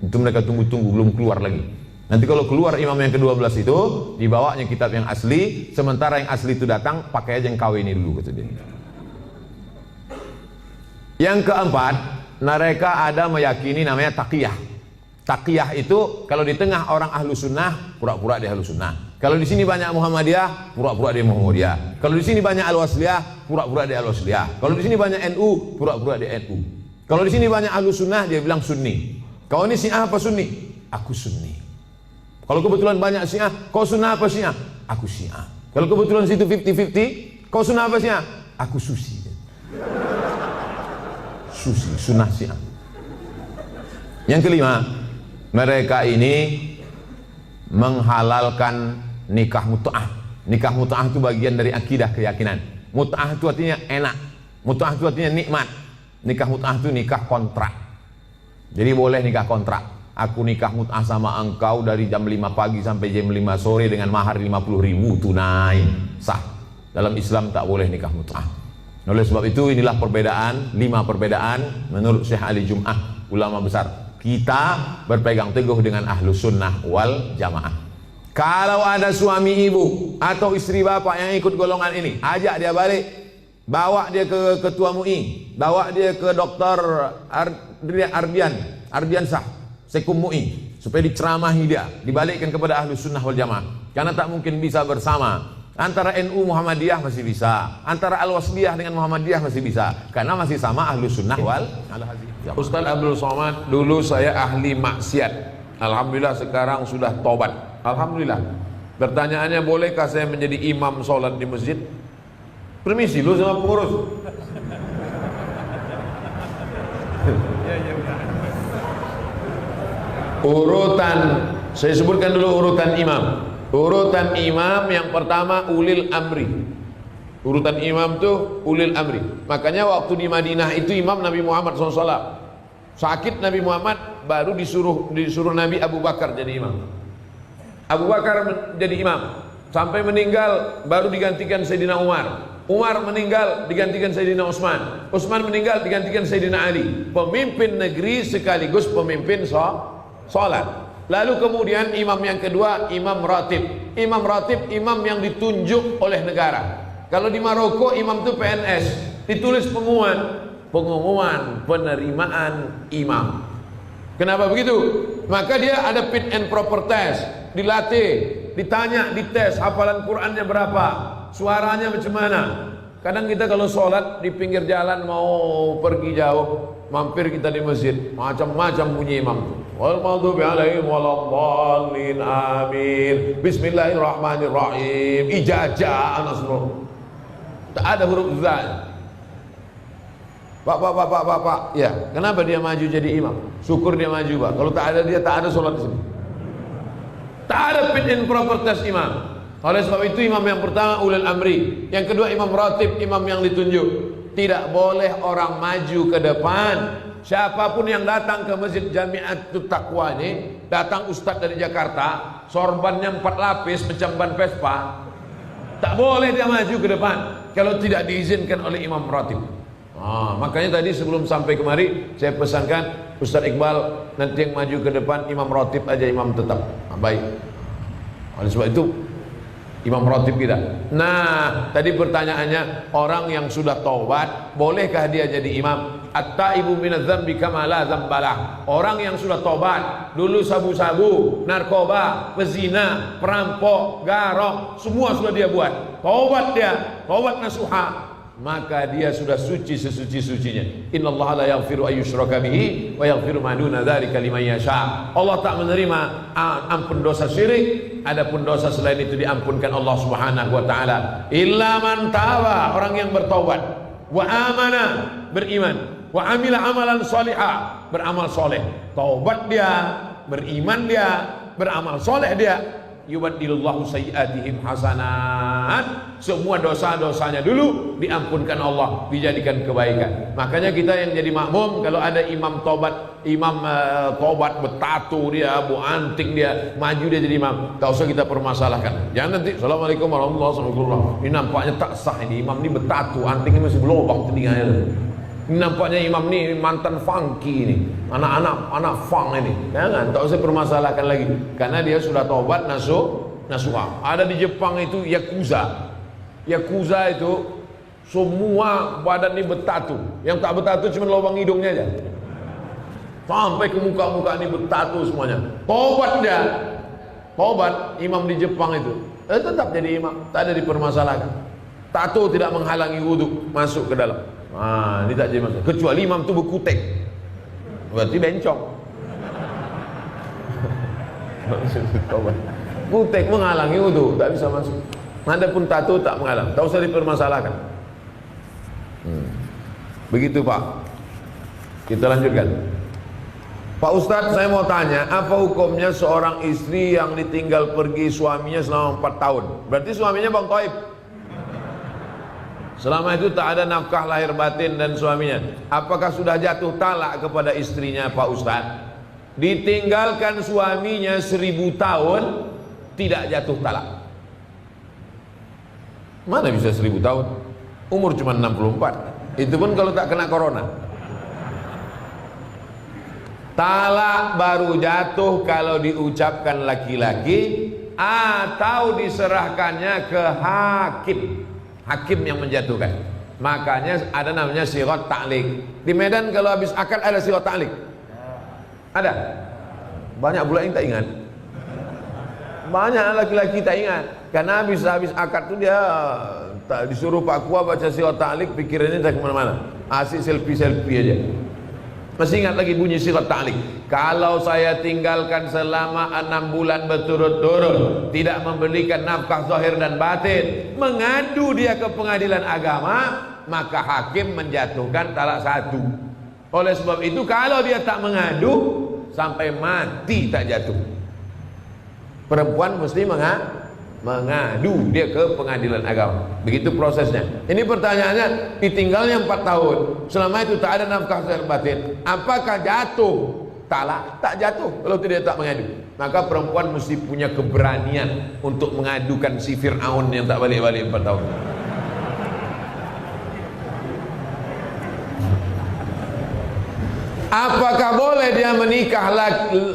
Itu mereka tunggu-tunggu, belum keluar lagi. Nanti kalau keluar imam yang ke-12 itu, dibawanya kitab yang asli, sementara yang asli itu datang, pakai aja yang KW ini dulu, kata dia. Yang keempat, mereka ada meyakini namanya taqiyah. Taqiyah itu kalau di tengah orang ahlu sunnah, pura-pura dia ahlu sunnah. Kalau di sini banyak Muhammadiyah, pura-pura dia Muhammadiyah. Kalau di sini banyak Al-Wasliyah, pura-pura dia Al-Wasliyah. Kalau di sini banyak NU, pura-pura dia NU. Kalau di sini banyak ahlu sunnah, dia bilang Sunni. Kau ini Syiah apa Sunni? Aku Sunni. Kalau kebetulan banyak Syiah, kau Sunnah apa Syiah? Aku Syiah. Kalau kebetulan situ 50-50, kau Sunnah apa Syiah? Aku Susi. Susi, Sunnah Syiah. Yang kelima, mereka ini menghalalkan nikah mut'ah. Nikah mut'ah itu bagian dari akidah keyakinan. Mut'ah itu artinya enak. Mut'ah itu artinya nikmat. Nikah mut'ah itu nikah kontrak. Jadi boleh nikah kontrak. Aku nikah mut'ah sama engkau dari jam 5 pagi sampai jam 5 sore dengan mahar 50.000 tunai. Sah. Dalam Islam tak boleh nikah mut'ah. Oleh sebab itu inilah perbedaan, 5 perbedaan menurut Syekh Ali Jum'ah, ulama besar. Kita berpegang teguh dengan Ahlus Sunnah wal Jamaah. Kalau ada suami ibu atau istri bapak yang ikut golongan ini, ajak dia balik, bawa dia ke ketua MUI, bawa dia ke Dr. Ardiansah, Sekum MUI, supaya diceramahi dia, dibalikkan kepada Ahlus Sunnah wal Jamaah. Karena tak mungkin bisa bersama. Antara NU Muhammadiyah masih bisa, antara Al-Wasliyah dengan Muhammadiyah masih bisa, karena masih sama Ahlus Sunnah wal Jamaah. Ustaz Abdul Somad, dulu saya ahli maksiat, alhamdulillah sekarang sudah tobat, alhamdulillah. Pertanyaannya, bolehkah saya menjadi imam sholat di masjid? Permisi lu sama pengurus. Urutan, saya sebutkan dulu urutan imam. Urutan imam yang pertama ulil amri. Urutan imam tuh ulil amri. Makanya waktu di Madinah itu imam Nabi Muhammad SAW. Sakit Nabi Muhammad, baru disuruh Nabi Abu Bakar jadi imam. Abu Bakar jadi imam sampai meninggal, baru digantikan Sayyidina Umar. Umar meninggal, digantikan Sayyidina Utsman. Utsman meninggal, digantikan Sayyidina Ali. Pemimpin negeri sekaligus pemimpin sholat. Lalu kemudian imam yang kedua, imam ratib. Imam ratib, imam yang ditunjuk oleh negara. Kalau di Maroko imam itu PNS, ditulis pengumuman penerimaan imam. Kenapa begitu? Maka dia ada fit and proper test, dilatih, ditanya, dites hafalan Qurannya berapa, suaranya macam mana. Kadang kita kalau sholat di pinggir jalan mau pergi jauh, mampir kita di masjid, macam-macam bunyi imam. Wal maghdubi alaihim waladdallin, amin. Bismillahirrahmanirrahim. Ijazah nasrul. Tak ada huruf za. Pak. Ya, kenapa dia maju jadi imam? Syukur dia maju, Pak. Kalau tak ada dia, tak ada sholat di sini. Tak ada fit and proper test imam. Oleh sebab itu imam yang pertama ulil amri, yang kedua imam ratib, imam yang ditunjuk. Tidak boleh orang maju ke depan. Siapapun yang datang ke Masjid Jami'atut Taqwa ini, datang ustaz dari Jakarta, sorbannya 4 lapis macam ban Vespa, tak boleh dia maju ke depan kalau tidak diizinkan oleh imam ratib. Makanya tadi sebelum sampai kemari saya pesankan Ustaz Iqbal, nanti yang maju ke depan imam ratib aja, imam tetap. Baik. Oleh sebab itu imam ratib kita. Nah, tadi pertanyaannya, orang yang sudah taubat, bolehkah dia jadi imam? At-taibu minadz-dzambi kama la dzambalah. Orang yang sudah taubat, dulu sabu-sabu, narkoba, pezina, perampok, garong, semua sudah dia buat. Taubat dia, taubat nasuha, maka dia sudah suci sesuci-sucinya. Innallaha la yaghfiru ayyushraka bihi wa yaghfiru ma duna dzalika liman yasha. Allah tak menerima ampun dosa syirik, adapun dosa selain itu diampunkan Allah Subhanahu wa taala. Illa man taba, orang yang bertaubat, wa amana, beriman, wa amila amalan salihah, beramal soleh. Taubat dia, beriman dia, beramal soleh dia, yubaddilullahu sayyi'atihim hasanat. Semua dosa-dosanya dulu diampunkan Allah, dijadikan kebaikan. Makanya kita yang jadi makmum, kalau ada imam tobat, tobat bertato dia, anting dia, maju dia jadi imam, tak usah kita permasalahkan. Jangan nanti assalamualaikum warahmatullahi wabarakatuh, ini nampaknya tak sah, ini imam ini bertato, antingnya masih berlubang telinganya. Ini nampaknya imam ini mantan funky ini, anak funk ini. Jangan, tak usah permasalahkan lagi, karena dia sudah tobat nasuha. Ada di Jepang itu yakuza itu semua badan ini bertatu, yang tak bertatu cuma lubang hidungnya aja, sampai ke muka ini bertatu semuanya. Tobat dia, tobat imam di Jepang itu, tetap jadi imam, tak ada dipermasalahkan. Tato tidak menghalangi wudhu masuk ke dalam. Ini tak jadi masalah, kecuali imam itu berkutek, berarti bencong. Kutek menghalangi wudhu, tak bisa masuk. Adapun tato tak menghalang, tak usah dipermasalahkan. Begitu Pak. Kita lanjutkan. Pak Ustadz, saya mau tanya, apa hukumnya seorang istri yang ditinggal pergi suaminya selama 4 tahun? Berarti suaminya Bang Toib. Selama itu tak ada nafkah lahir batin dan suaminya. Apakah sudah jatuh talak kepada istrinya Pak Ustadz? Ditinggalkan suaminya 1000 tahun, tidak jatuh talak. Mana bisa 1000 tahun? umur cuma 64, itu pun kalau tak kena corona. Talak baru jatuh kalau diucapkan laki-laki atau diserahkannya ke hakim. Hakim yang menjatuhkan. Makanya ada namanya sirat ta'liq. Di Medan kalau habis akad ada sirat ta'liq. Ada? Banyak pula yang tak ingat. Banyak laki-laki tak ingat. Karena habis akad tu dia tak disuruh Pak Kua baca sirat ta'liq, pikirannya tak kemana-mana. Asik selfie-selfie aja. Masih ingat lagi bunyi sirat ta'liq. Kalau saya tinggalkan selama 6 bulan berturut-turut, tidak memberikan nafkah zahir dan batin, mengadu dia ke pengadilan agama, maka hakim menjatuhkan talak 1. Oleh sebab itu kalau dia tak mengadu, sampai mati tak jatuh. Perempuan mesti mengadu dia ke pengadilan agama. Begitu prosesnya. Ini pertanyaannya, ditinggalnya 4 tahun, selama itu tak ada nafkah zahir batin, apakah jatuh talak? Tak jatuh kalau tidak tak mengadu. Maka perempuan mesti punya keberanian untuk mengadukan si Fir'aun yang tak balik-balik 4 tahun. Apakah boleh dia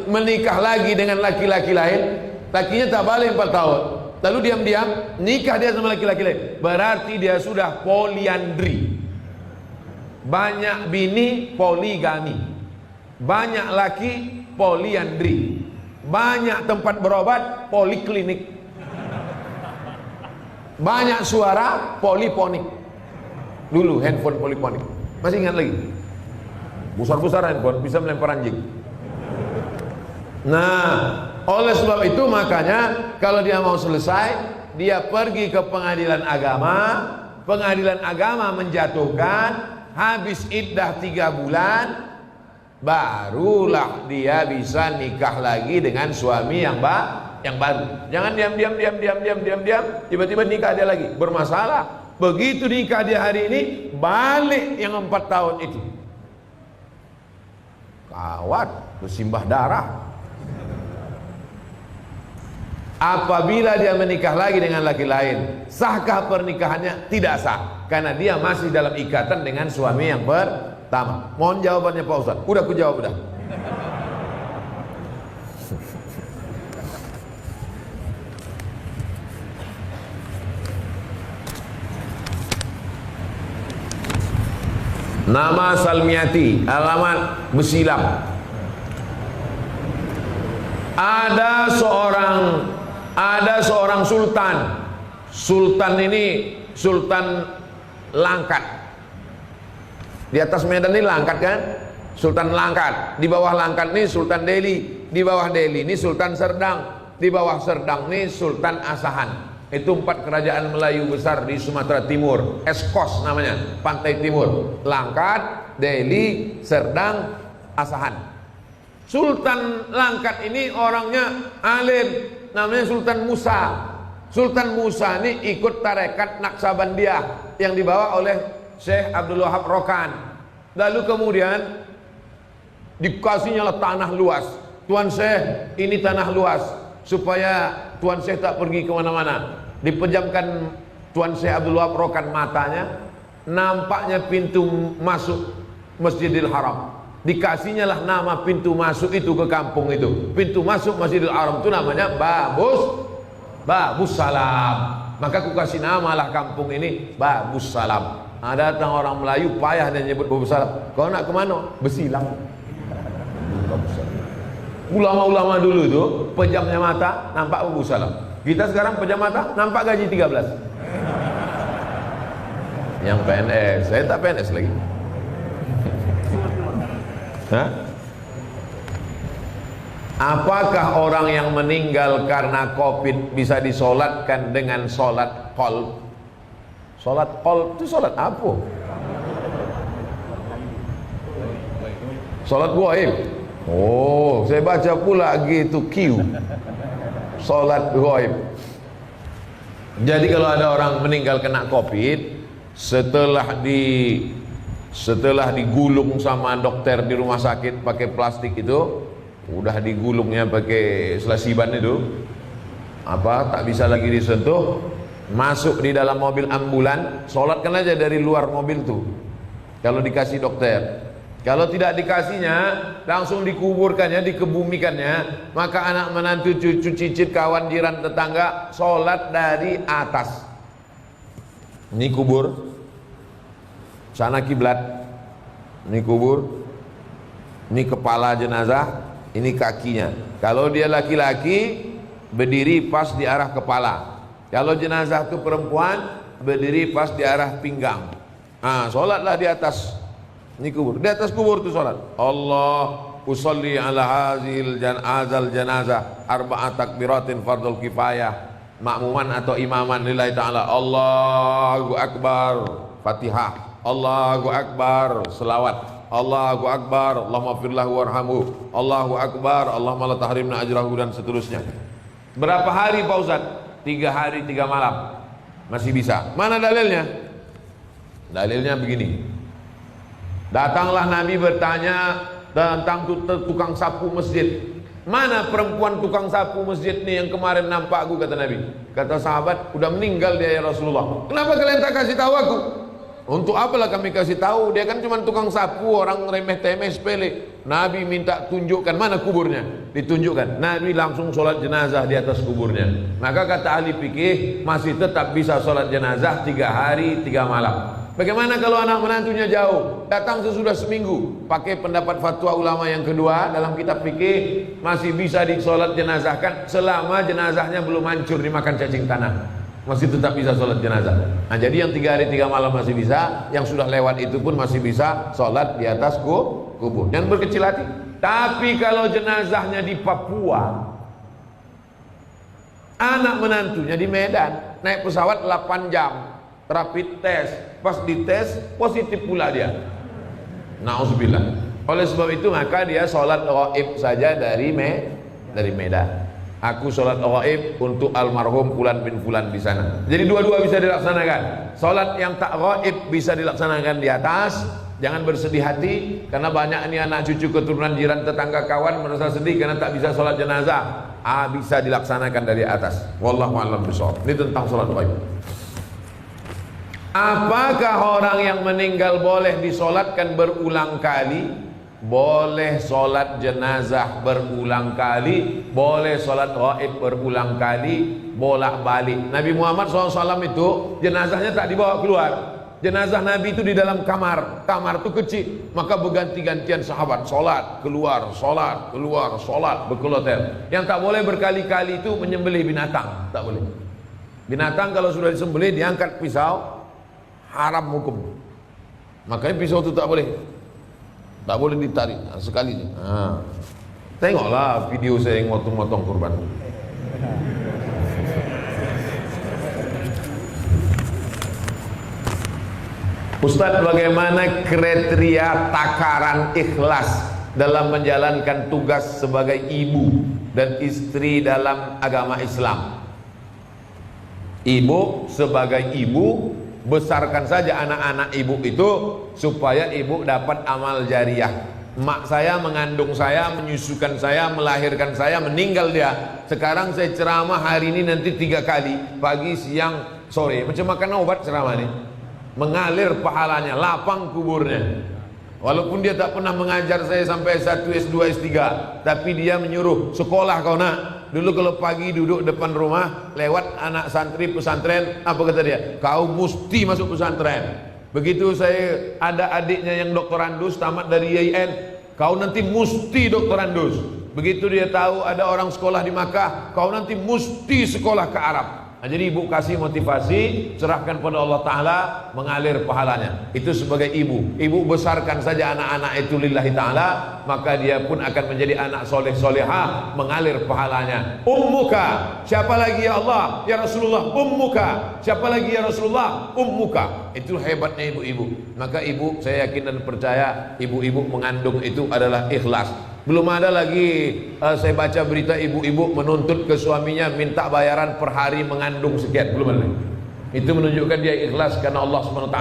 menikah lagi dengan laki-laki lain? Lakinya tak balik 4 tahun, lalu diam-diam nikah dia sama laki-laki lain, berarti dia sudah poliandri. Banyak bini, poligami. Banyak laki, poliandri. Banyak tempat berobat, poliklinik. Banyak suara, poliponik. Dulu handphone poliponik. Masih ingat lagi? Besar-besar handphone, bisa melempar anjing. Nah, oleh sebab itu makanya kalau dia mau selesai, dia pergi ke pengadilan agama. Pengadilan agama menjatuhkan, habis iddah 3 bulan, barulah dia bisa nikah lagi dengan suami yang baru. Jangan diam, tiba-tiba nikah dia lagi, bermasalah. Begitu nikah dia hari ini, balik yang 4 tahun itu. Kawat, bersimbah darah. Apabila dia menikah lagi dengan laki lain, sahkah pernikahannya? Tidak sah, karena dia masih dalam ikatan dengan suami yang pertama. Mohon jawabannya Pak Ustaz. Udah aku jawab udah. Nama Salmiati, alamat Besilam. Ada seorang sultan. Sultan ini Sultan Langkat. Di atas Medan ini Langkat kan? Sultan Langkat. Di bawah Langkat ini Sultan Delhi. Di bawah Delhi ini Sultan Serdang. Di bawah Serdang ini Sultan Asahan. Itu 4 kerajaan Melayu besar di Sumatera Timur. Eskos namanya, pantai timur. Langkat, Delhi, Serdang, Asahan. Sultan Langkat ini orangnya alim, namanya Sultan Musa. Sultan Musa ini ikut tarekat Naksabandiyah yang dibawa oleh Syekh Abdul Wahab Rokan. Lalu kemudian dikasihnya tanah luas. Tuan Syekh, ini tanah luas, supaya Tuan Syekh tak pergi kemana-mana. Dipejamkan Tuan Syekh Abdul Wahab Rokan matanya, nampaknya pintu masuk Masjidil Haram. Dikasihnya lah nama pintu masuk itu ke kampung itu. Pintu masuk Masjidil Haram itu namanya Babus Salam. Maka aku kasih nama lah kampung ini Babus Salam. Ada datang orang Melayu payah dan nyebut Babus Salam. Kau nak kemana? Besilang. Ulama-ulama dulu itu pejamnya mata nampak Babus Salam. Kita sekarang pejam mata nampak gaji 13. Yang PNS, saya tak PNS lagi. Hah? Apakah orang yang meninggal karena COVID bisa disolatkan dengan solat qalb? Solat qalb itu solat apa? Solat gaib. Oh, saya baca pula gitu Q. Solat gaib. Jadi kalau ada orang meninggal kena COVID, setelah digulung sama dokter di rumah sakit pakai plastik itu, udah digulungnya pakai selasiban itu, tak bisa lagi disentuh, masuk di dalam mobil ambulan, sholatkan aja dari luar mobil tuh kalau dikasih dokter. Kalau tidak dikasihnya, langsung dikuburkannya, dikebumikannya, maka anak menantu, cucu, cicit, kawan, jiran, tetangga sholat dari atas. Ini kubur, sana kiblat, ini kubur, ini kepala jenazah, ini kakinya. Kalau dia laki-laki, berdiri pas di arah kepala. Kalau jenazah itu perempuan, berdiri pas di arah pinggang. Nah, sholatlah di atas. Ini kubur, di atas kubur itu sholat. Allah usolli ala hazil janazah arba'at takbiratin fardul kifayah, makmuman atau imaman lillahi ta'ala. Allahu akbar, Fatihah. Allahu akbar, selawat. Allahu akbar, Allahumma firlahu warhamu. Allahu akbar, Allahumma la tahrimna ajrahu, dan seterusnya. Berapa hari Pak Ustaz? 3 hari 3 malam. Masih bisa. Mana dalilnya? Dalilnya begini. Datanglah Nabi bertanya tentang tukang sapu masjid. Mana perempuan tukang sapu masjid nih yang kemarin nampak aku, kata Nabi. Kata sahabat, udah meninggal dia ya Rasulullah. Kenapa kalian tak kasih tahu aku? Untuk apalah kami kasih tahu? Dia kan cuma tukang sapu, orang remeh-temeh sepele. Nabi minta tunjukkan mana kuburnya. Ditunjukkan. Nabi langsung sholat jenazah di atas kuburnya. Maka kata ahli fikih, masih tetap bisa sholat jenazah 3 hari 3 malam. Bagaimana kalau anak menantunya jauh, datang sesudah seminggu? Pakai pendapat fatwa ulama yang kedua dalam kitab fikih, masih bisa disolat jenazahkan selama jenazahnya belum hancur dimakan cacing tanah. Masih tetap bisa sholat jenazah. Nah, jadi yang 3 hari 3 malam masih bisa, yang sudah lewat itu pun masih bisa sholat di atas kubur. Jangan berkecil hati. Tapi kalau jenazahnya di Papua, anak menantunya di Medan, naik pesawat 8 jam, rapid test, pas dites positif pula dia. Nauzubillah. Oleh sebab itu maka dia sholat ghaib saja dari Medan. Aku sholat ghaib untuk almarhum Fulan bin Fulan di sana. Jadi dua-dua bisa dilaksanakan. Sholat yang tak ghaib bisa dilaksanakan di atas. Jangan bersedih hati karena banyak ini anak cucu keturunan jiran tetangga kawan merasa sedih karena tak bisa sholat jenazah. Bisa dilaksanakan dari atas. Wallahu a'lam bishawab. Ini tentang sholat ghaib. Apakah orang yang meninggal boleh disolatkan berulang kali? Boleh solat jenazah berulang kali, boleh solat ghaib berulang kali, bolak-balik. Nabi Muhammad SAW itu jenazahnya tak dibawa keluar. Jenazah Nabi itu di dalam kamar itu kecil, maka berganti-gantian sahabat solat keluar, berkeloter. Yang tak boleh berkali-kali itu menyembelih binatang, tak boleh. Binatang kalau sudah disembelih diangkat pisau, haram hukum. Makanya pisau itu tak boleh ditarik sekali. Tengoklah video saya yang motong-motong kurban. Ustaz, bagaimana kriteria takaran ikhlas dalam menjalankan tugas sebagai ibu dan istri dalam agama Islam? Ibu sebagai ibu, besarkan saja anak-anak ibu itu supaya ibu dapat amal jariah. Mak saya mengandung saya, menyusukan saya, melahirkan saya, meninggal dia. Sekarang saya ceramah hari ini nanti 3 kali, pagi, siang, sore. Macam makan obat ceramah ini. Mengalir pahalanya, lapang kuburnya. Walaupun dia tak pernah mengajar saya sampai S1, S2, S3, tapi dia menyuruh, sekolah kau nak. Dulu kalau pagi duduk depan rumah, lewat anak santri pesantren, apa kata dia? Kau mesti masuk pesantren. Begitu saya ada adiknya yang doktorandus, tamat dari IAIN, kau nanti mesti doktorandus. Begitu dia tahu ada orang sekolah di Makkah, kau nanti mesti sekolah ke Arab. Nah, jadi ibu kasih motivasi, serahkan pada Allah Ta'ala, mengalir pahalanya. Itu sebagai ibu. Ibu besarkan saja anak-anak itu lillahi ta'ala, maka dia pun akan menjadi anak soleh solehah, mengalir pahalanya. Ummuka, siapa lagi ya Allah? Ya Rasulullah, ummuka. Siapa lagi ya Rasulullah? Ummuka. Itu hebatnya ibu-ibu. Maka ibu, saya yakin dan percaya, ibu-ibu mengandung itu adalah ikhlas. Belum ada lagi saya baca berita ibu-ibu menuntut ke suaminya minta bayaran per hari mengandung sekian. Belum ada. Itu menunjukkan dia ikhlas karena Allah SWT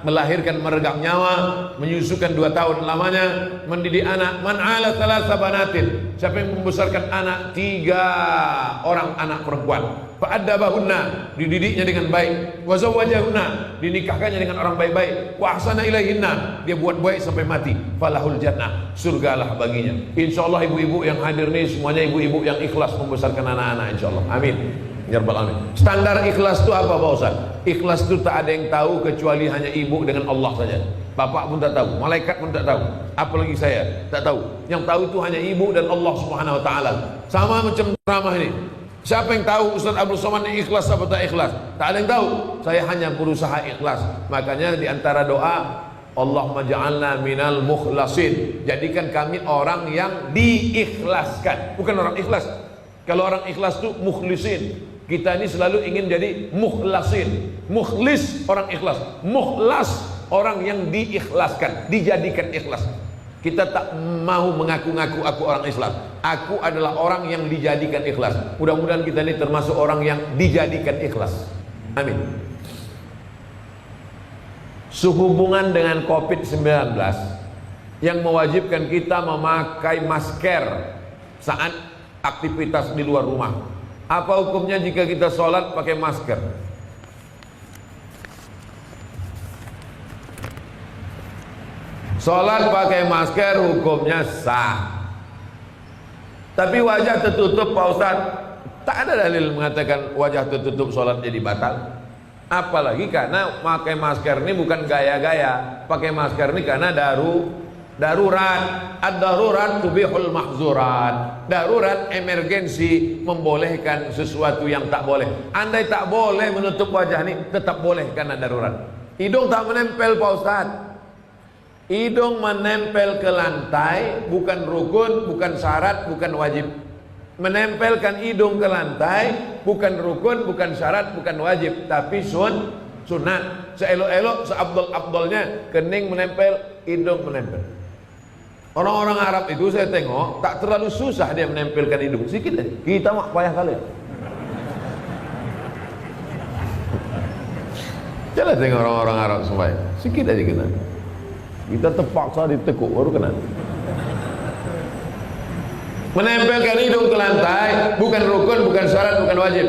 melahirkan meregang nyawa, menyusukan 2 tahun lamanya, mendidik anak. Man ala thalatha banatin, siapa yang membesarkan anak 3 orang anak perempuan. fa'addabahunna, dididiknya dengan baik, wa zawwajahunna, dinikahkannya dengan orang baik-baik, wa ahsana ilaihinna, dia buat baik sampai mati, falahul jannah, surgalah baginya. Insyaallah ibu-ibu yang hadir nih semuanya ibu-ibu yang ikhlas membesarkan anak-anak, insyaallah. Amin. Ya Rabbal alamin. Standar ikhlas itu apa Pak Ustaz? Ikhlas itu tak ada yang tahu kecuali hanya ibu dengan Allah saja. Bapak pun tak tahu, malaikat pun tak tahu, apalagi saya tak tahu. Yang tahu itu hanya ibu dan Allah Subhanahu wa taala. Sama macam ceramah ini. Siapa yang tahu Ustaz Abdul Somad ini ikhlas atau tak ikhlas? Tak ada yang tahu. Saya hanya berusaha ikhlas. Makanya di antara doa, Allahumma ja'alna minal mukhlasin. Jadikan kami orang yang diikhlaskan, bukan orang ikhlas. Kalau orang ikhlas itu mukhlisin. Kita ini selalu ingin jadi mukhlasin. Mukhlis orang ikhlas, mukhlas orang yang diikhlaskan, dijadikan ikhlas. Kita tak mau mengaku-ngaku aku orang ikhlas. Aku adalah orang yang dijadikan ikhlas. Mudah-mudahan kita ini termasuk orang yang dijadikan ikhlas. Amin. Sehubungan dengan COVID-19 yang mewajibkan kita memakai masker saat aktivitas di luar rumah. Apa hukumnya jika kita sholat pakai masker? Sholat pakai masker hukumnya sah. Tapi wajah tertutup Pak Ustaz, tak ada dalil mengatakan wajah tertutup sholat jadi batal. Apalagi karena pakai masker ini bukan gaya-gaya. Pakai masker ini karena darurat. Ad-darurat tubihul mahzurat. Darurat, emergensi, membolehkan sesuatu yang tak boleh. Andai tak boleh menutup wajah ini, tetap boleh karena darurat. Hidung tak menempel Pak Ustaz. Hidung menempel ke lantai bukan rukun, bukan syarat, bukan wajib. Menempelkan hidung ke lantai bukan rukun, bukan syarat, bukan wajib, tapi sunat. Seelok-elok, seabdol-abdolnya kening menempel, hidung menempel. Orang-orang Arab itu saya tengok tak terlalu susah dia menempelkan hidung, sikit deh. Kita mah payah kali ya. Jangan tengok orang-orang Arab semua, sikit aja kena. Kita terpaksa ditekuk baru kena. Menempelkan hidung ke lantai bukan rukun, bukan syarat, bukan wajib,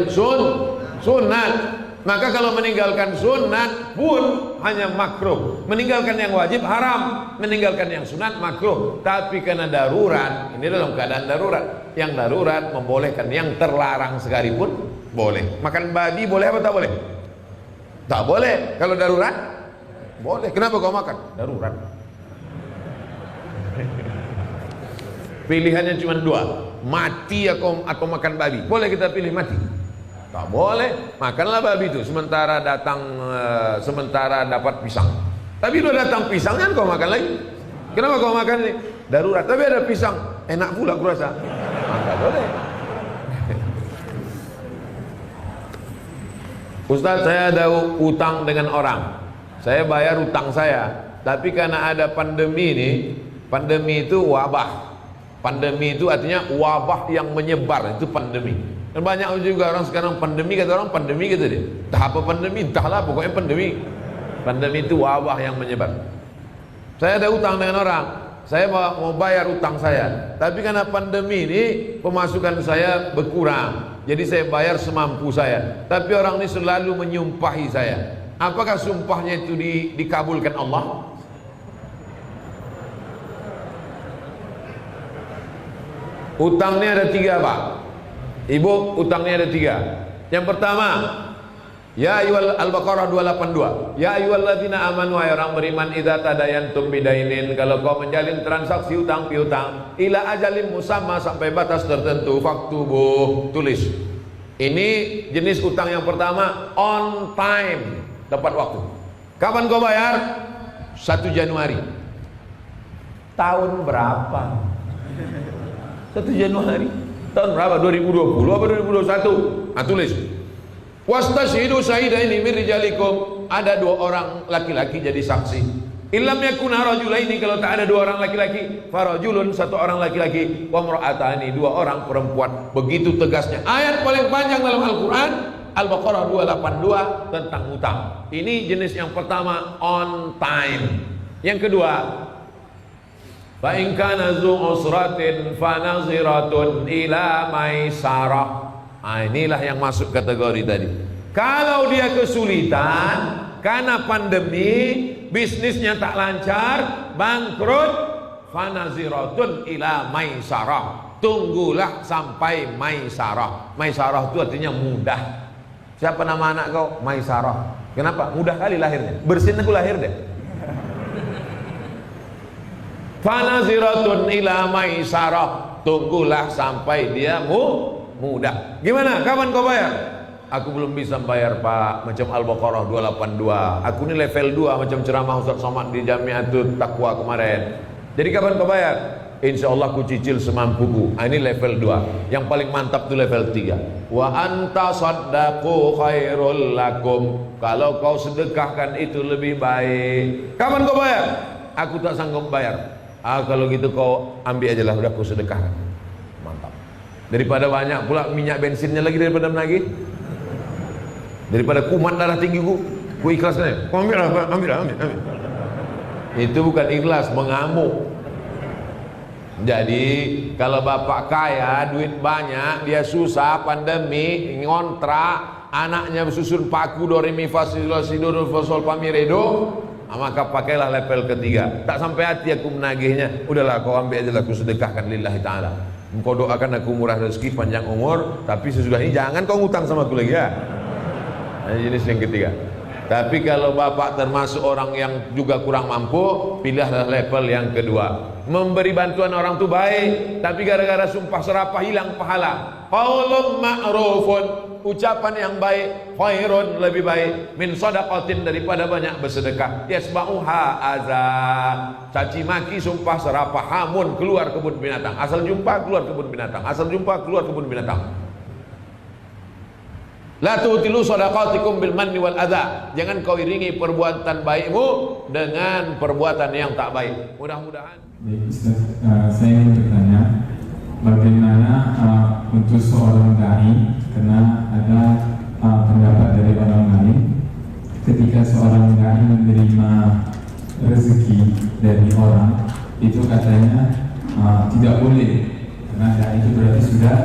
sunat. Maka kalau meninggalkan sunat pun hanya makruh. Meninggalkan yang wajib haram, meninggalkan yang sunat makruh. Tapi karena darurat, ini dalam keadaan darurat. Yang darurat membolehkan, yang terlarang sekalipun boleh. Makan babi boleh apa tak boleh? Tak boleh. Kalau darurat boleh. Kenapa kau makan? Darurat. Pilihannya cuma dua, mati atau makan babi. Boleh kita pilih mati? Tak boleh. Makanlah babi itu sementara dapat pisang. Tapi udah datang pisangnya kau makan lagi. Kenapa kau makan ini? Darurat. Tapi ada pisang, enak pula kurasa. Maka boleh. Ustaz, saya ada utang dengan orang. Saya bayar utang saya. Tapi karena ada pandemi ini, pandemi itu wabah. Pandemi itu artinya wabah yang menyebar, itu pandemi. Dan banyak juga orang sekarang pandemi, kata orang pandemi gitu dia. Entah apa pandemi, entahlah pokoknya pandemi. Pandemi itu wabah yang menyebar. Saya ada utang dengan orang, saya mau bayar utang saya. Tapi karena pandemi ini pemasukan saya berkurang, jadi saya bayar semampu saya. Tapi orang ini selalu menyumpahi saya. Apakah sumpahnya itu dikabulkan Allah? Utangnya ada tiga Pak. Ibu, utangnya ada tiga. Yang pertama, ya ayyuhal Al-Baqarah 282. Ya ayyuhalladzina amanu, wahai orang beriman, idza tadayantum bidainin, kalau kau menjalin transaksi utang piutang ila ajalin musamma, sampai batas tertentu, faktubuh, tulis. Ini jenis utang yang pertama, on time, tepat waktu. Kapan kau bayar? 1 Januari. Tahun berapa? 1 Januari tahun berapa? 2020 apa 2021? Nah, tulis. Wastashhidu syahidaini min rijalikum, ada 2 orang laki-laki jadi saksi. Illam yakuna rajulaini, kalau tak ada 2 orang laki-laki, farajulun, 1 orang laki-laki, wa imra'atani, 2 orang perempuan. Begitu tegasnya. Ayat paling panjang dalam Al-Qur'an, Al-Baqarah 282 tentang utang. Ini jenis yang pertama, on time. Yang kedua, fa in kana zu usratin fa naziratun ila maisarah. Inilah yang masuk kategori tadi. Kalau dia kesulitan karena pandemi, bisnisnya tak lancar, bangkrut, fanaziratun ila maisarah. Tunggulah sampai maisarah. Maisarah itu artinya mudah. Siapa nama anak kau? Maisarah. Kenapa? Mudah kali lahirnya. Bersin aku lahir deh. Fanaziratun ila maisarah. Tunggulah sampai dia mudah. Gimana? Kapan kau bayar? Aku belum bisa bayar Pak. Macam Al-Baqarah 282. Aku ini level 2 macam ceramah Ustaz Somad di Jamiatul Taqwa kemarin. Jadi kapan kau bayar? Insya Allah ku cicil semampuku. Ini level 2. Yang paling mantap tu level 3. Wa anta saddaqu khairul lakum. Kalau kau sedekahkan itu lebih baik. Kapan kau bayar? Aku tak sanggup bayar. Kalau gitu kau ambil aja lah, udah ku sedekahkan. Mantap. Daripada banyak pula minyak bensinnya lagi daripada menagih. Daripada kumat darah tinggi ku ikhlaskan aja. Kau ambil lah, ambil. Itu bukan ikhlas, mengamuk. Jadi kalau bapak kaya, duit banyak, dia susah, pandemi, ngontrak, anaknya susun paku do re mi fa si do sol fa mi re do, maka pakailah level ketiga. Tak sampai hati aku menagihnya, udahlah kau ambil aja lah, aku sedekahkan lillahi ta'ala. Engkau doakan aku murah rezeki, panjang umur, tapi sesudah ini jangan kau ngutang sama aku lagi ya. Ini jenis yang ketiga. Tapi kalau bapak termasuk orang yang juga kurang mampu, pilihlah level yang kedua. Memberi bantuan orang itu baik, tapi gara-gara sumpah serapah hilang pahala. Qaulun ma'rufun, ucapan yang baik, khairun lebih baik min shadaqatin daripada banyak bersedekah. Yasba'uha azab. Caci maki, sumpah serapah, hamun, keluar kebun binatang. Asal jumpa keluar kebun binatang. Asal jumpa keluar kebun binatang. La tutilu shadaqatikum bil manni wal adza. Jangan kau iringi perbuatan baikmu dengan perbuatan yang tak baik. Mudah-mudahan. Baik, Ustaz, saya ingin bertanya bagaimana untuk seorang dai, karena ada pendapat dari orang lain ketika seorang dai menerima rezeki dari orang itu katanya tidak boleh, karena dai itu berarti sudah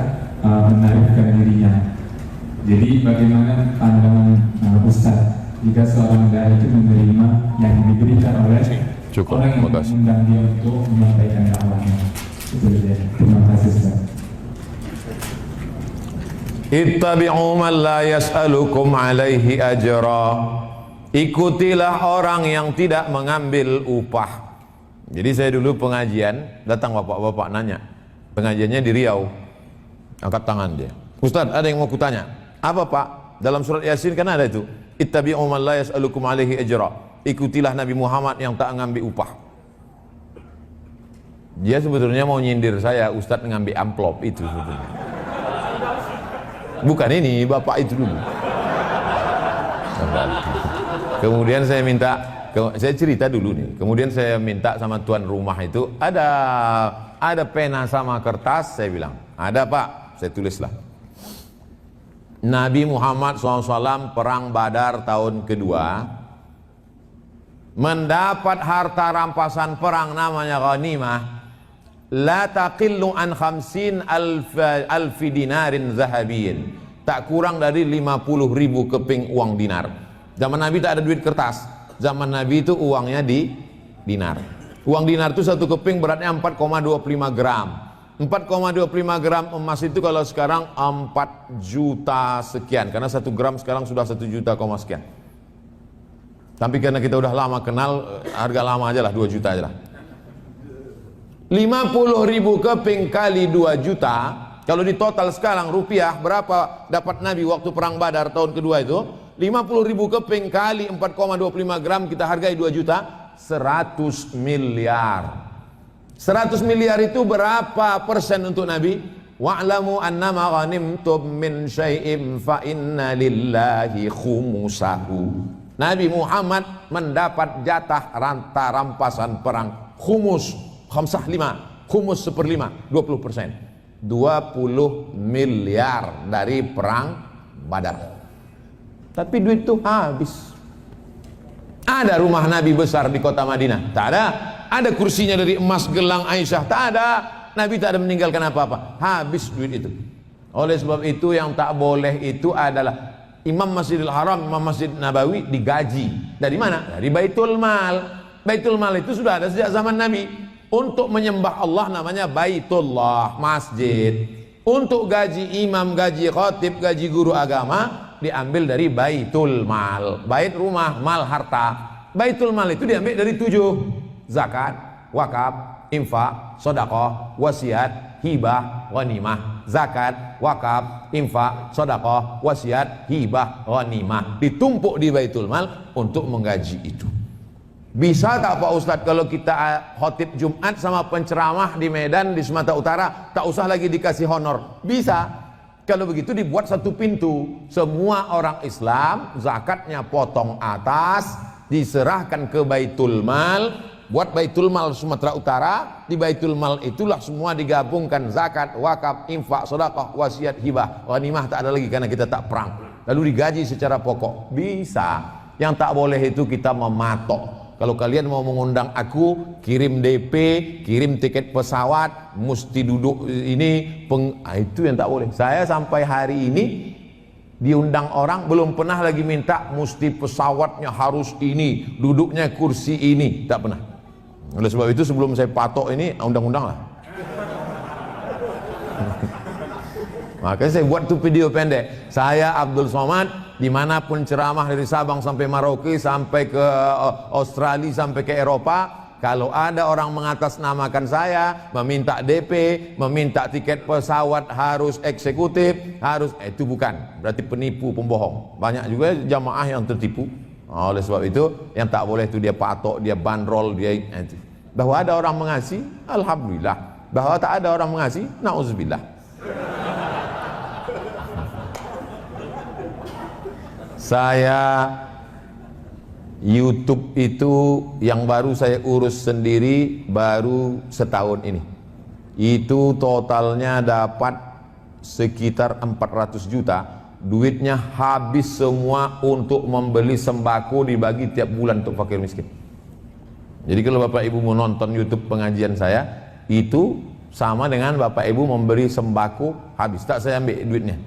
menarikkan dirinya. Jadi bagaimana pandangan Ustaz jika seorang dai itu menerima yang diberikan oleh orang yang mengundang dia untuk menyampaikan dakwahnya? Itu saja. Terima kasih Ustaz. Ittabi'u man la yas'alukum alaihi ajra. Ikutilah orang yang tidak mengambil upah. Jadi saya dulu pengajian, datang bapak-bapak nanya. Pengajiannya di Riau. Angkat tangan dia. Ustaz, ada yang mau kutanya. Apa Pak? Dalam surat Yasin kan ada itu. Ittabi'u man la yas'alukum alaihi ajra. Ikutilah Nabi Muhammad yang tak mengambil upah. Dia sebetulnya mau nyindir saya, Ustaz ngambil amplop itu sebetulnya. Bukan ini, bapak itu dulu. Kemudian saya minta, saya cerita dulu nih. Kemudian saya minta sama tuan rumah itu, ada pena sama kertas, saya bilang. Ada Pak, saya tulislah. Nabi Muhammad SAW perang Badar tahun kedua mendapat harta rampasan perang namanya ghanimah la taqillu an 50 alfi dinarin zahabiyin, tak kurang dari 50.000 keping uang dinar. Zaman Nabi tak ada duit kertas, zaman Nabi itu uangnya di dinar. Uang dinar itu satu keping beratnya 4,25 gram. 4,25 gram emas itu kalau sekarang 4 juta sekian, karena 1 gram sekarang sudah 1 juta sekian. Tapi karena kita udah lama kenal, harga lama aja lah, 2 juta aja lah. 50.000 keping kali 2 juta, kalau di total sekarang rupiah berapa dapat Nabi waktu perang Badar tahun kedua itu? 50.000 keping kali 4,25 gram kita hargai 2 juta, 100 miliar. 100 miliar itu berapa persen untuk Nabi? Wa'lamu annama ghanimtum min syai'in fa inna lillahi khumusahu. Nabi Muhammad mendapat jatah ranta rampasan perang khumus, khamsah 5, khumus 1/5, 20%. 20 miliar dari perang Badar. Tapi duit itu habis. Ada rumah Nabi besar di kota Madinah? Tak ada. Ada kursinya dari emas gelang Aisyah? Tak ada. Nabi tak ada meninggalkan apa-apa. Habis duit itu. Oleh sebab itu yang tak boleh itu adalah Imam Masjidil Haram, Imam Masjid Nabawi digaji. Dari mana? Dari Baitul Mal. Baitul Mal itu sudah ada sejak zaman Nabi. Untuk menyembah Allah namanya Baitullah, masjid. Untuk gaji imam, gaji khatib, gaji guru agama diambil dari Baitul Mal. Bait rumah, mal harta. Baitul Mal itu diambil dari 7: zakat, wakaf, infak, sedekah, wasiat, hibah, ghanimah. Zakat, wakaf, infak, sedekah, wasiat, hibah, ghanimah ditumpuk di Baitul Mal untuk menggaji itu. Bisa tak Pak Ustadz kalau kita khotib Jumat sama penceramah di Medan, di Sumatera Utara, tak usah lagi dikasih honor? Bisa. Kalau begitu dibuat satu pintu. Semua orang Islam zakatnya potong atas, diserahkan ke Baitul Mal. Buat Baitul Mal Sumatera Utara. Di Baitul Mal itulah semua digabungkan: zakat, wakaf, infak, sedekah, wasiat, hibah, ghanimah tak ada lagi karena kita tak perang. Lalu digaji secara pokok. Bisa. Yang tak boleh itu kita mematok. Kalau kalian mau mengundang aku, kirim DP, kirim tiket pesawat, mesti duduk ini, itu yang tak boleh. Saya sampai hari ini diundang orang belum pernah lagi minta mesti pesawatnya harus ini, duduknya kursi ini, tak pernah. Oleh sebab itu sebelum saya patok ini undang-undang lah. Makanya saya buat tuh video pendek. Saya Abdul Somad, dimanapun ceramah dari Sabang sampai Merauke, sampai ke Australia, sampai ke Eropa, kalau ada orang mengatasnamakan saya, meminta DP, meminta tiket pesawat harus eksekutif, harus itu bukan, berarti penipu, pembohong. Banyak juga jamaah yang tertipu. Oleh sebab itu yang tak boleh itu dia patok, dia bandrol, dia itu. Bahwa ada orang mengasihi, alhamdulillah. Bahwa tak ada orang mengasihi, nauzubillah. Saya YouTube itu yang baru saya urus sendiri baru setahun ini. Itu totalnya dapat sekitar 400 juta. Duitnya habis semua untuk membeli sembako dibagi tiap bulan untuk fakir miskin. Jadi kalau Bapak Ibu mau nonton YouTube pengajian saya, itu sama dengan Bapak Ibu memberi sembako habis. Tak saya ambil duitnya.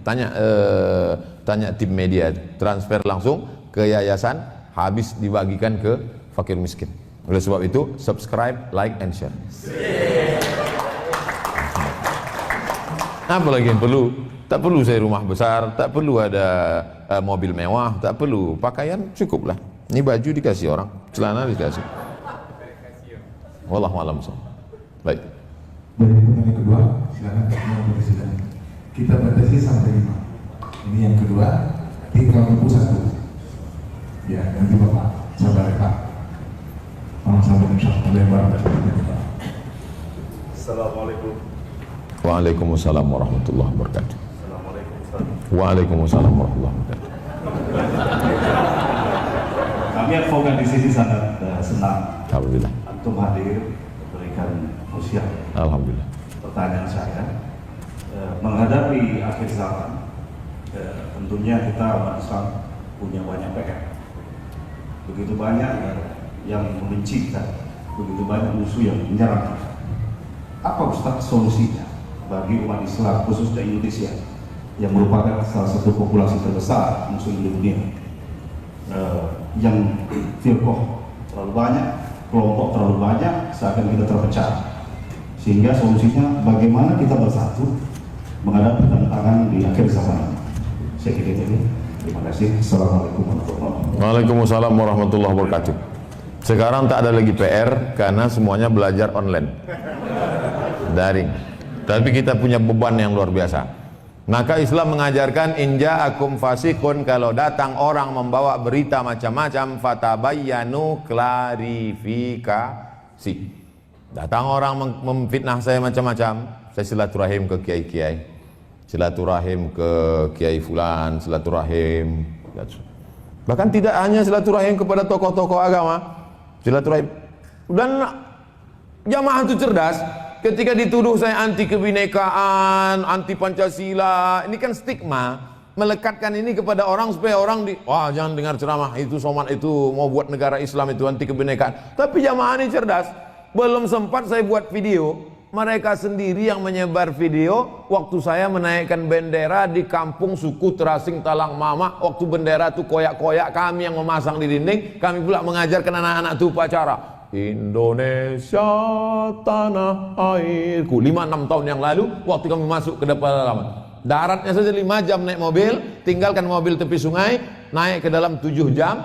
Tanya tim media, transfer langsung ke yayasan, habis dibagikan ke fakir miskin. Oleh sebab itu, subscribe, like, and share. Apa lagi yang perlu? Tak perlu saya rumah besar, tak perlu ada mobil mewah, tak perlu. Pakaian cukuplah. Ini baju dikasih orang, celana dikasih. Wallahu a'lam. Baik. Dari pertanyaan kedua, silakan presiden. Kita batasi sampai 5. Ini yang kedua, tinggal tunggu 1. Ya, nanti Bapak sabar Pak. Sama-sama insyaallah lebar. Assalamualaikum. Waalaikumsalam warahmatullahi wabarakatuh. Assalamualaikum Ustaz. Waalaikumsalam warahmatullahi wabarakatuh. Kami advokat di sini sangat senang Alhamdulillah. antum hadir memberikan usia. Alhamdulillah. Pertanyaan saya, menghadapi akhir zaman, tentunya kita umat Islam punya banyak PR. Begitu banyak yang membenci kita, begitu banyak musuh yang menyerang kita. Apa Ustaz solusinya bagi umat Islam khususnya Indonesia yang merupakan salah satu populasi terbesar muslim di dunia, yang firqah terlalu banyak, kelompok terlalu banyak, seakan kita terpecah. Sehingga solusinya bagaimana kita bersatu menghadapi tantangan di akhir zaman. Saya kira ini. Terima kasih. Assalamualaikum warahmatullahi wabarakatuh. Waalaikumsalam warahmatullahi wabarakatuh. Sekarang tak ada lagi PR karena semuanya belajar online, daring. Tapi kita punya beban yang luar biasa. Maka Islam mengajarkan inja akum fasikun, kalau datang orang membawa berita macam-macam, fatabayyanu, klarifikasi. Datang orang memfitnah saya macam-macam, saya silaturahim ke kiai-kiai, silaturahim ke kiai fulan, silaturahim. Bahkan tidak hanya silaturahim kepada tokoh-tokoh agama, silaturahim. Dan jamaah itu cerdas. Ketika dituduh saya anti kebinekaan, anti Pancasila, ini kan stigma, melekatkan ini kepada orang supaya orang wah jangan dengar ceramah itu, Somad itu mau buat negara Islam itu anti kebinekaan. Tapi jamaah ini cerdas. Belum sempat saya buat video, Mereka sendiri yang menyebar video waktu saya menaikkan bendera di kampung suku Terasing Talang Mama. Waktu bendera itu koyak-koyak, kami yang memasang di dinding, kami pula mengajarkan anak-anak itu upacara Indonesia tanah airku. 5-6 tahun yang lalu waktu kami masuk ke depan halaman. Daratnya saja 5 jam naik mobil, tinggalkan mobil tepi sungai, naik ke dalam 7 jam,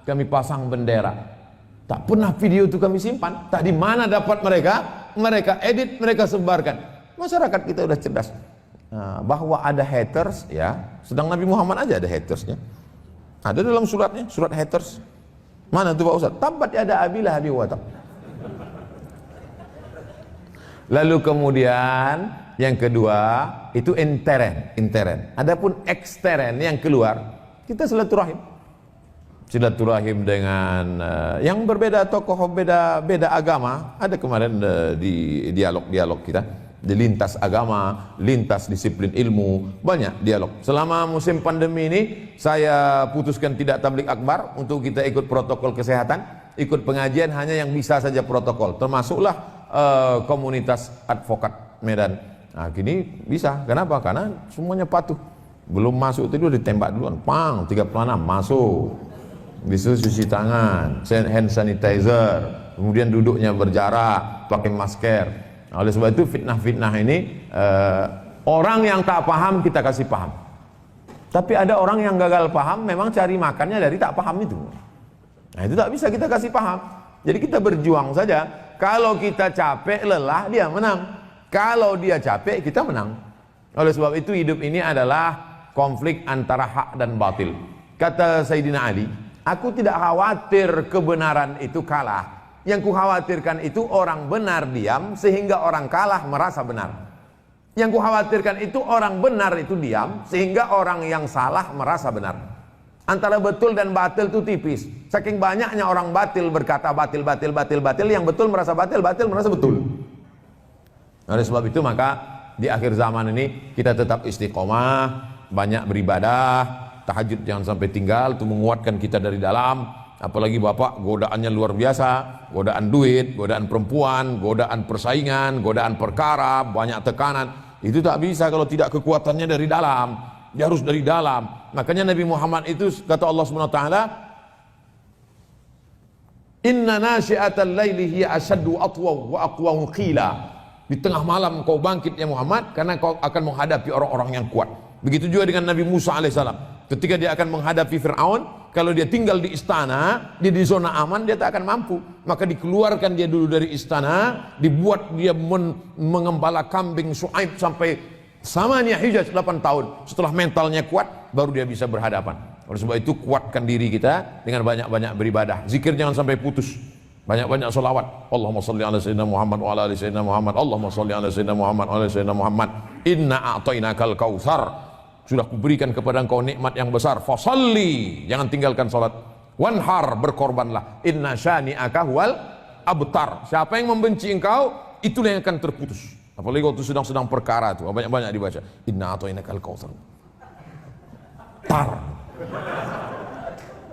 kami pasang bendera. Tak pernah video itu kami simpan. Tak di mana dapat mereka edit, mereka sebarkan. Masyarakat kita udah cerdas. Bahwa ada haters, ya. Sedang Nabi Muhammad aja ada hatersnya. Ada dalam suratnya, surat haters. Mana tuh Pak Ustaz? Tabat yada abi lahabin wa tab. Lalu kemudian yang kedua itu intern. Adapun ekstern yang keluar, kita silaturahim dengan yang berbeda tokoh, beda agama. Ada kemarin di dialog kita di lintas agama, lintas disiplin ilmu, banyak dialog. Selama musim pandemi ini saya putuskan tidak tablik akbar untuk kita ikut protokol kesehatan, ikut pengajian hanya yang bisa saja protokol, termasuklah komunitas advokat Medan. Nah, kini bisa. Kenapa? Karena semuanya patuh. Belum masuk itu ditembak duluan, pang, 36 masuk. Disuruh cuci tangan, hand sanitizer, kemudian duduknya berjarak, pakai masker. Nah, oleh sebab itu fitnah-fitnah ini orang yang tak paham kita kasih paham. Tapi ada orang yang gagal paham, memang cari makannya dari tak paham itu. Nah, itu tak bisa kita kasih paham. Jadi kita berjuang saja. Kalau kita capek, lelah, dia menang. Kalau dia capek, kita menang. Oleh sebab itu hidup ini adalah konflik antara hak dan batil. Kata Sayyidina Ali, aku tidak khawatir kebenaran itu kalah. Yang kukhawatirkan itu orang benar diam sehingga orang kalah merasa benar. Yang kukhawatirkan itu orang benar itu diam sehingga orang yang salah merasa benar. Antara betul dan batil itu tipis. Saking banyaknya orang batil berkata batil, yang betul merasa batil merasa betul. Oleh sebab itu maka di akhir zaman ini kita tetap istiqomah, banyak beribadah, tahajud jangan sampai tinggal, itu menguatkan kita dari dalam. Apalagi Bapak godaannya luar biasa, godaan duit, godaan perempuan, godaan persaingan, godaan perkara, banyak tekanan. Itu tak bisa kalau tidak kekuatannya dari dalam. Dia harus dari dalam. Makanya Nabi Muhammad itu kata Allah SWT, Inna nasyi'atal laili hiya asyaddu atwaw wa aqwamu qila. Di tengah malam kau bangkit ya Muhammad, karena kau akan menghadapi orang-orang yang kuat. Begitu juga dengan Nabi Musa alaihissalam. Ketika dia akan menghadapi Fir'aun, kalau dia tinggal di istana, dia di zona aman, dia tak akan mampu. Maka dikeluarkan dia dulu dari istana, dibuat dia mengembala kambing Syuaib sampai samanya hijaz 8 tahun. Setelah mentalnya kuat, baru dia bisa berhadapan. Oleh sebab itu kuatkan diri kita dengan banyak-banyak beribadah. Zikir jangan sampai putus. Banyak-banyak salawat. Allahumma salli ala sayyidina Muhammad wa ala ali sayyidina Muhammad. Allahumma salli ala sayyidina Muhammad wa ala sayyidina Muhammad. Inna a'tainakal kautsar. Sudah kuberikan kepada engkau nikmat yang besar. Fasalli, jangan tinggalkan salat. Wanhar, berkorbanlah. Inna syani'aka huwal abtar. Siapa yang membenci engkau, itulah yang akan terputus. Apalagi waktu sedang perkara itu, banyak-banyak dibaca. Inna a'tainakal kautsar. Tar.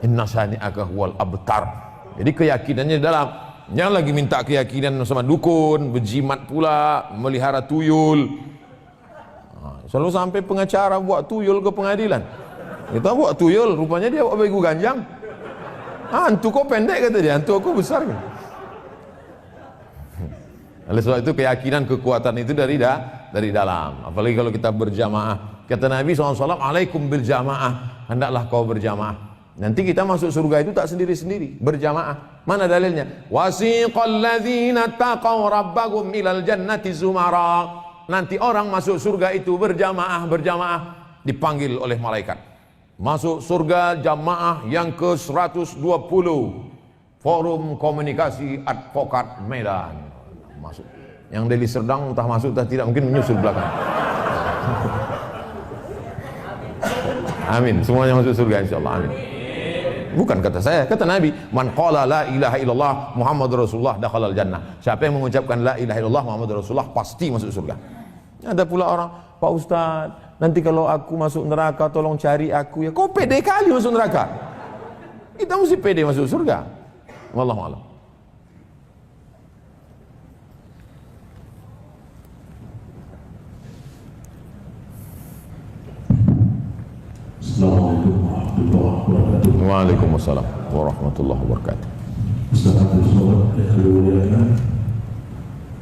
Inna syani'aka huwal abtar. Jadi keyakinannya dalam. Jangan lagi minta keyakinan sama dukun, berjimat pula, melihara tuyul. Selalu sampai pengacara buat tuyul ke pengadilan. Kita buat tuyul, rupanya dia buat begu ganjang. Hantu kau pendek kata dia, hantu aku besar. Oleh sebab itu keyakinan kekuatan itu dari dalam. Apalagi kalau kita berjamaah. Kata Nabi SAW, alaikum berjamaah. Hendaklah kau berjamaah. Nanti kita masuk surga itu tak sendiri-sendiri, berjamaah. Mana dalilnya? Wasiqal ladzina taqaw rabbahum ilal jannati zumara. Nanti orang masuk surga itu berjamaah, dipanggil oleh malaikat. Masuk surga jamaah yang ke-120. Forum Komunikasi Advokat Medan. Masuk. Yang Deli Serdang entah masuk entah tidak, mungkin menyusul belakang. Amin. Semuanya masuk surga insyaallah. Amin. Bukan kata saya, kata Nabi, man qala la ilaha illallah Muhammadur Rasulullah dakhalal jannah. Siapa yang mengucapkan la ilaha illallah Muhammadur Rasulullah pasti masuk surga. Ada pula orang, Pak Ustaz, nanti kalau aku masuk neraka tolong cari aku ya. Kau pede kali masuk neraka. Kita mesti pede masuk surga. Wallahu a'lam. Assalamualaikum warahmatullahi wabarakatuh. Waalaikumsalam warahmatullahi wabarakatuh. Ustaz Abdul Somad yang kami muliakan,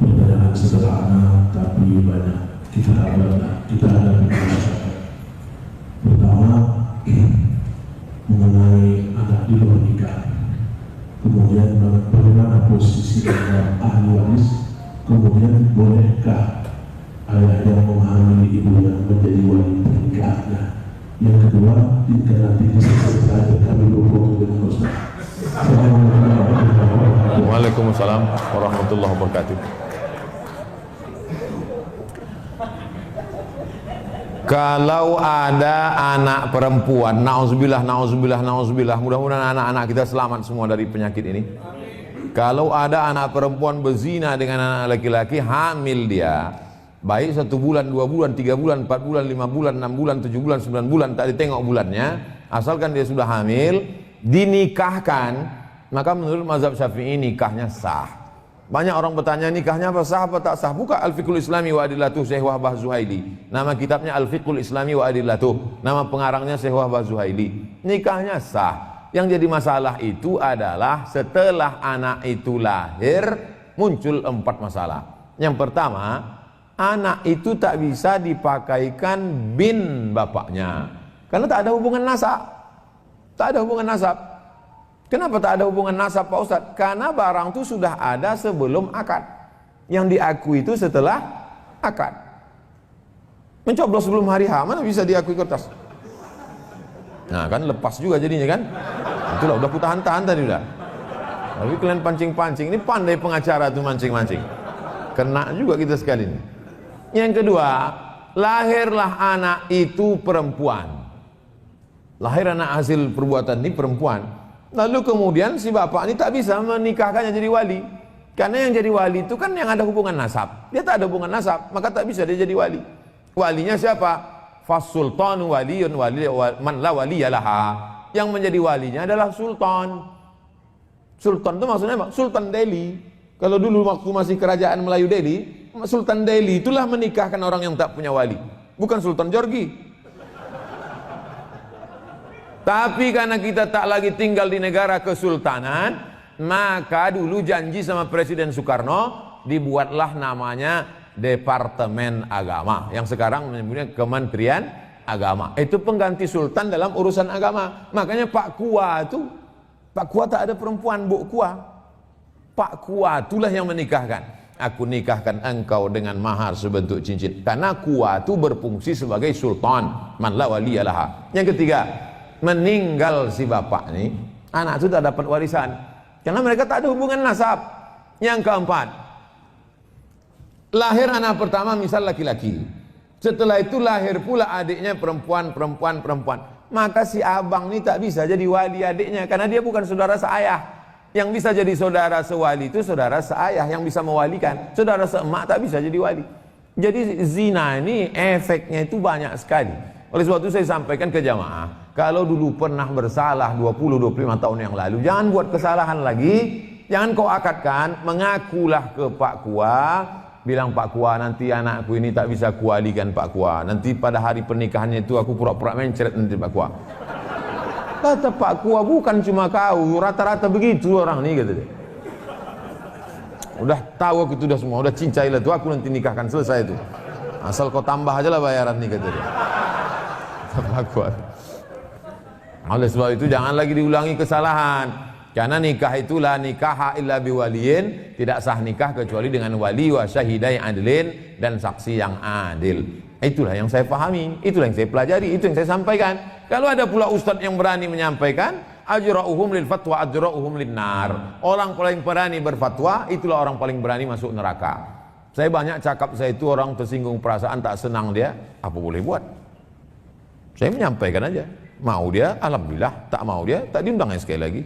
pertanyaan sederhana tapi banyak kita hadapi masyarakat. Pertama, mengenai anak di luar nikah. Kemudian bagaimana posisi dalam ahli waris. Kemudian bolehkah ayah yang memahami ibu yang menjadi wali pernikahannya. Yang kedua, jika nanti diselesaikan kami berhubung dengan Ustaz. Waalaikumsalam warahmatullahi wabarakatuh. Kalau ada anak perempuan, nauzubillah, mudah-mudahan anak-anak kita selamat semua dari penyakit ini. Kalau ada anak perempuan berzina dengan anak laki-laki, hamil dia, baik 1 bulan, 2 bulan, 3 bulan, 4 bulan, 5 bulan, 6 bulan, 7 bulan, 9 bulan, tak ditengok bulannya, asalkan dia sudah hamil, dinikahkan, maka menurut mazhab Syafi'i nikahnya sah. Banyak orang bertanya nikahnya apa sah apa tak sah. Buka Al-Fiqhul Islami wa Adillatuh Syekh Wahbah Zuhaili. Nama kitabnya Al-Fiqhul Islami wa Adillatuh. Nama pengarangnya Syekh Wahbah Zuhaili. Nikahnya sah. Yang jadi masalah itu adalah setelah anak itu lahir muncul 4 masalah. Yang pertama, anak itu tak bisa dipakaikan bin bapaknya karena tak ada hubungan nasab. Tak ada hubungan nasab. Kenapa tak ada hubungan nasab Pak Ustadz? Karena barang itu sudah ada sebelum akad. Yang diakui itu setelah akad. Mencoblos sebelum hari H, mana bisa diakui kertas? Nah kan lepas juga jadinya kan? Itulah udah kutahan-tahan tadi udah. Tapi kalian pancing-pancing, ini pandai pengacara tuh mancing-mancing. Kena juga kita sekali ini. Yang kedua, lahirlah anak itu perempuan. Lahir anak hasil perbuatan ini perempuan. Lalu kemudian si bapak ini tak bisa menikahkannya jadi wali. Karena yang jadi wali itu kan yang ada hubungan nasab. Dia tak ada hubungan nasab, maka tak bisa dia jadi wali. Walinya siapa? Fasultanu waliyun wali man la waliyalaha. Yang menjadi walinya adalah sultan. Sultan itu maksudnya apa? Sultan Delhi. Kalau dulu waktu masih kerajaan Melayu Delhi, Sultan Delhi itulah menikahkan orang yang tak punya wali. Bukan Sultan Jorgi. Tapi karena kita tak lagi tinggal di negara kesultanan, maka dulu janji sama Presiden Soekarno, dibuatlah namanya Departemen Agama, yang sekarang menyebutnya Kementerian Agama. Itu pengganti sultan dalam urusan agama. Makanya Pak Kua itu, Pak Kua tak ada perempuan, Bu Kua. Pak Kua itulah yang menikahkan. Aku nikahkan engkau dengan mahar sebentuk cincin. Karena Kua itu berfungsi sebagai sultan, man la waliyalaha. Yang ketiga, meninggal si bapak ini, anak itu tak dapat warisan karena mereka tak ada hubungan nasab. Yang keempat, lahir anak pertama misal laki-laki, setelah itu lahir pula adiknya perempuan, maka si abang ini tak bisa jadi wali adiknya karena dia bukan saudara seayah. Yang bisa jadi saudara sewali itu saudara seayah yang bisa mewalikan. Saudara seemak tak bisa jadi wali. Jadi zina ini efeknya itu banyak sekali. Oleh sebab itu saya sampaikan ke jamaah, kalau dulu pernah bersalah 20-25 tahun yang lalu, jangan buat kesalahan lagi, jangan kau akadkan, mengakulah ke Pak Kua, bilang Pak Kua nanti anakku ini tak bisa kualikan Pak Kua, nanti pada hari pernikahannya itu aku pura-pura mencret nanti Pak Kua. Kata Pak Kua, bukan cuma kau, rata-rata begitu orang nih, kata dia. Udah tahu aku itu udah semua, udah cincailah tuh aku nanti nikahkan, selesai itu. Asal kau tambah aja lah bayaran nih, kata dia. Kuat. Oleh sebab itu jangan lagi diulangi kesalahan. Karena nikah itulah nikah illa biwaliyin, tidak sah nikah kecuali dengan wali wa syahidai adilin dan saksi yang adil. Itulah yang saya pahami, itulah yang saya pelajari, itu yang saya sampaikan. Kalau ada pula ustadz yang berani menyampaikan, ajra'uhum lil fatwa ajra'uhum lin nar. Orang paling berani berfatwa, itulah orang paling berani masuk neraka. Saya banyak cakap saya itu orang tersinggung perasaan, tak senang dia, apa boleh buat? Saya menyampaikan aja, mau dia alhamdulillah, tak mau dia tak diundang sekali lagi.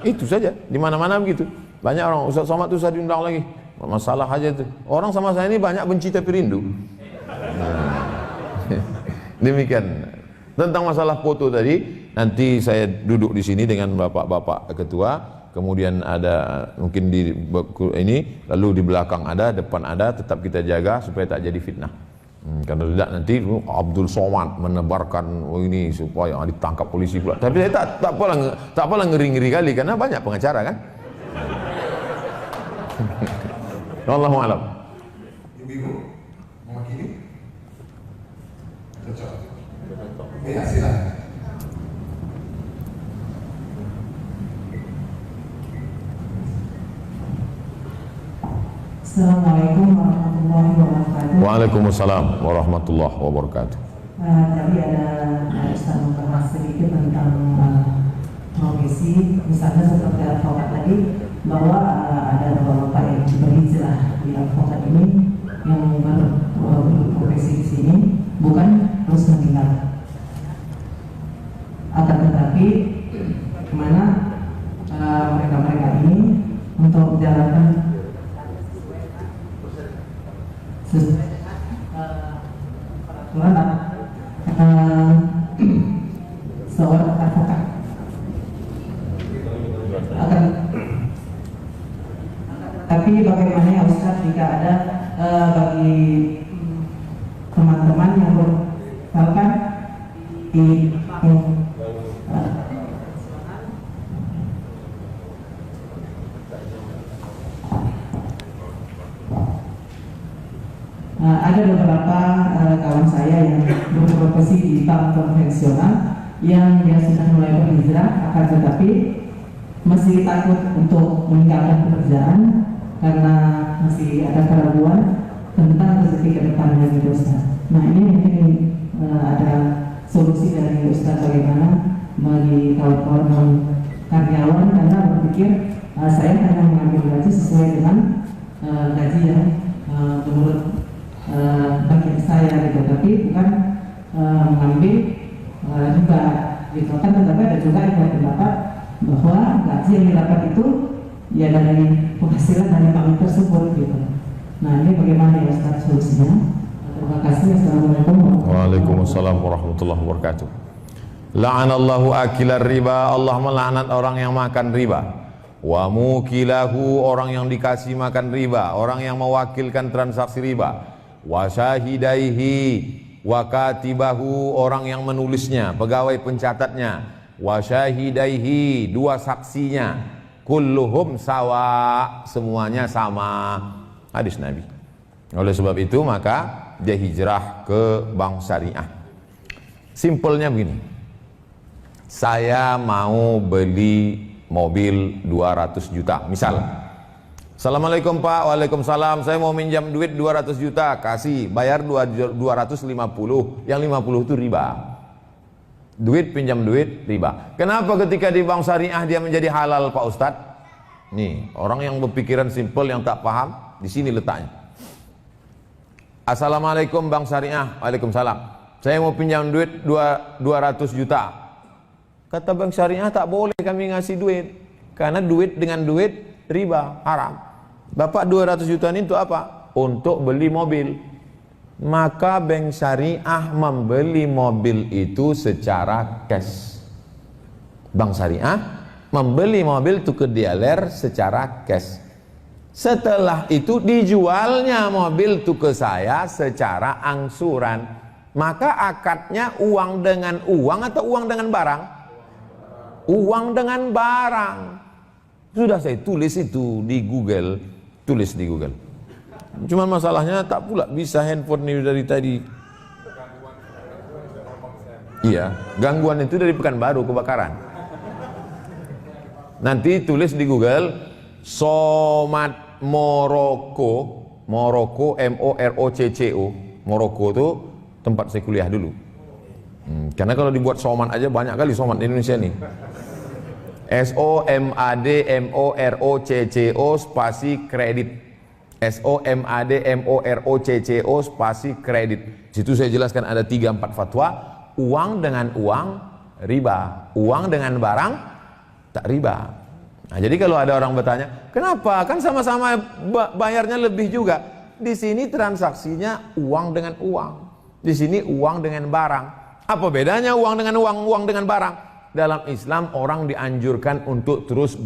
Itu saja, di mana-mana begitu. Banyak orang Ustaz Somad itu saya diundang lagi, masalah aja itu. Orang sama saya ini banyak benci tapi rindu. Demikian tentang masalah foto tadi. Nanti saya duduk di sini dengan bapak-bapak ketua, kemudian ada mungkin di ini, lalu di belakang ada, depan ada, tetap kita jaga supaya tak jadi fitnah. Karena tidak nanti Abdul Somad menebarkan ini supaya ditangkap polisi pula. Tapi saya tak apalah ngeri-ngeri kali karena banyak pengacara kan. Wallahu a'lam. Ibu-ibu mewakili? Cocok. Ya, silakan. Assalamualaikum warahmatullahi wabarakatuh. Waalaikumsalam warahmatullahi wabarakatuh. Tadi ada Ustaz membahas sedikit tentang profesi, misalnya seperti advokat tadi, bahwa ada beberapa yang berhijrah di advokat ini yang berprofesi di sini bukan harus meninggal. Akan tetapi bagaimana mereka-mereka ini untuk menjalankan peraturan seorang advokat tapi bagaimana ya Ustaz jika ada bagi teman-teman yang misalkan di ada beberapa kawan saya yang berprofesi di bank konvensional yang dia sudah mulai berhijrah, akan tetapi masih takut untuk meninggalkan pekerjaan karena masih ada keraguan tentang rezeki ke depannya gitu Ustaz. Nah ini mungkin ada solusi dari Ustaz bagaimana bagi kawan-kawan karyawan karena berpikir saya hanya mengambil gaji sesuai dengan gaji yang menurut bagi saya gitu, tapi bukan mengambil juga gitu kan. Tetapi ada juga yang berpendapat bahwa gaji yang didapat itu ya dari penghasilan dari bank tersebut gitu. Nah ini bagaimana ya Ustaz solusinya? Terima kasih. Assalamualaikum Waalaikumsalam warahmatullahi wabarakatuh. La'anallahu akilar riba, Allah melaknat orang yang makan riba. Wa mukilahu, orang yang dikasih makan riba, orang yang mewakilkan transaksi riba. Wa syahidaihi wa katibahu, orang yang menulisnya, pegawai pencatatnya. Wa syahidaihi, dua saksinya. Kulluhum sawa, semuanya sama. Hadis Nabi. Oleh sebab itu maka dia hijrah ke bank syariah. Simpelnya begini, saya mau beli mobil 200 juta misal. Assalamualaikum Pak. Waalaikumsalam. Saya mau minjam duit 200 juta, kasih, bayar 250. Yang 50 itu riba. Duit pinjam duit riba. Kenapa ketika di bank syariah dia menjadi halal Pak Ustadz? Nih, orang yang berpikiran simpel yang tak paham, di sini letaknya. Assalamualaikum bank syariah. Waalaikumsalam. Saya mau pinjam duit 200 juta. Kata bank syariah tak boleh kami ngasih duit, karena duit dengan duit riba, haram. Bapak 200 juta ini untuk apa? Untuk beli mobil. Maka bank syariah membeli mobil itu secara cash. Bank syariah membeli mobil itu ke dealer secara cash. Setelah itu dijualnya mobil itu ke saya secara angsuran. Maka akadnya uang dengan uang atau uang dengan barang? Uang dengan barang. Sudah saya tulis itu di Google. Tulis di Google. Cuman masalahnya tak pula bisa handphone ini dari tadi. Iya, gangguan itu dari Pekanbaru, kebakaran. Nanti tulis di Google Somad Morocco, Morocco, Morocco itu tempat saya kuliah dulu. Karena kalau dibuat Somad aja banyak kali Somad di Indonesia nih. SOMADMOROCCO spasi kredit. SOMADMOROCCO spasi kredit. Situ saya jelaskan ada 3-4 fatwa. Uang dengan uang riba, uang dengan barang tak riba. Nah, jadi kalau ada orang bertanya, kenapa? Kan sama-sama bayarnya lebih juga. Di sini transaksinya uang dengan uang. Di sini uang dengan barang. Apa bedanya uang dengan uang, uang dengan barang? Dalam Islam orang dianjurkan untuk terus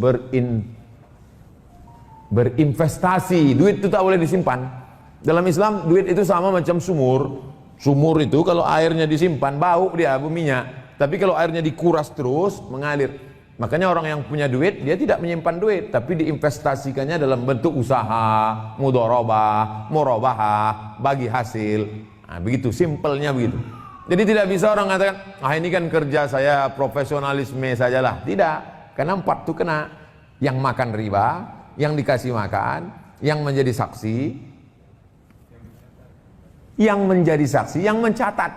berinvestasi. Duit itu tak boleh disimpan. Dalam Islam duit itu sama macam sumur. Sumur itu kalau airnya disimpan bau dia minyak, tapi kalau airnya dikuras terus mengalir. Makanya orang yang punya duit dia tidak menyimpan duit, tapi diinvestasikannya dalam bentuk usaha, mudharabah, murabahah, bagi hasil. Nah, begitu simpelnya begitu. Jadi tidak bisa orang mengatakan, ah ini kan kerja saya profesionalisme sajalah. Tidak, karena 4 itu kena. Yang makan riba, yang dikasih makan, yang menjadi saksi, yang mencatat.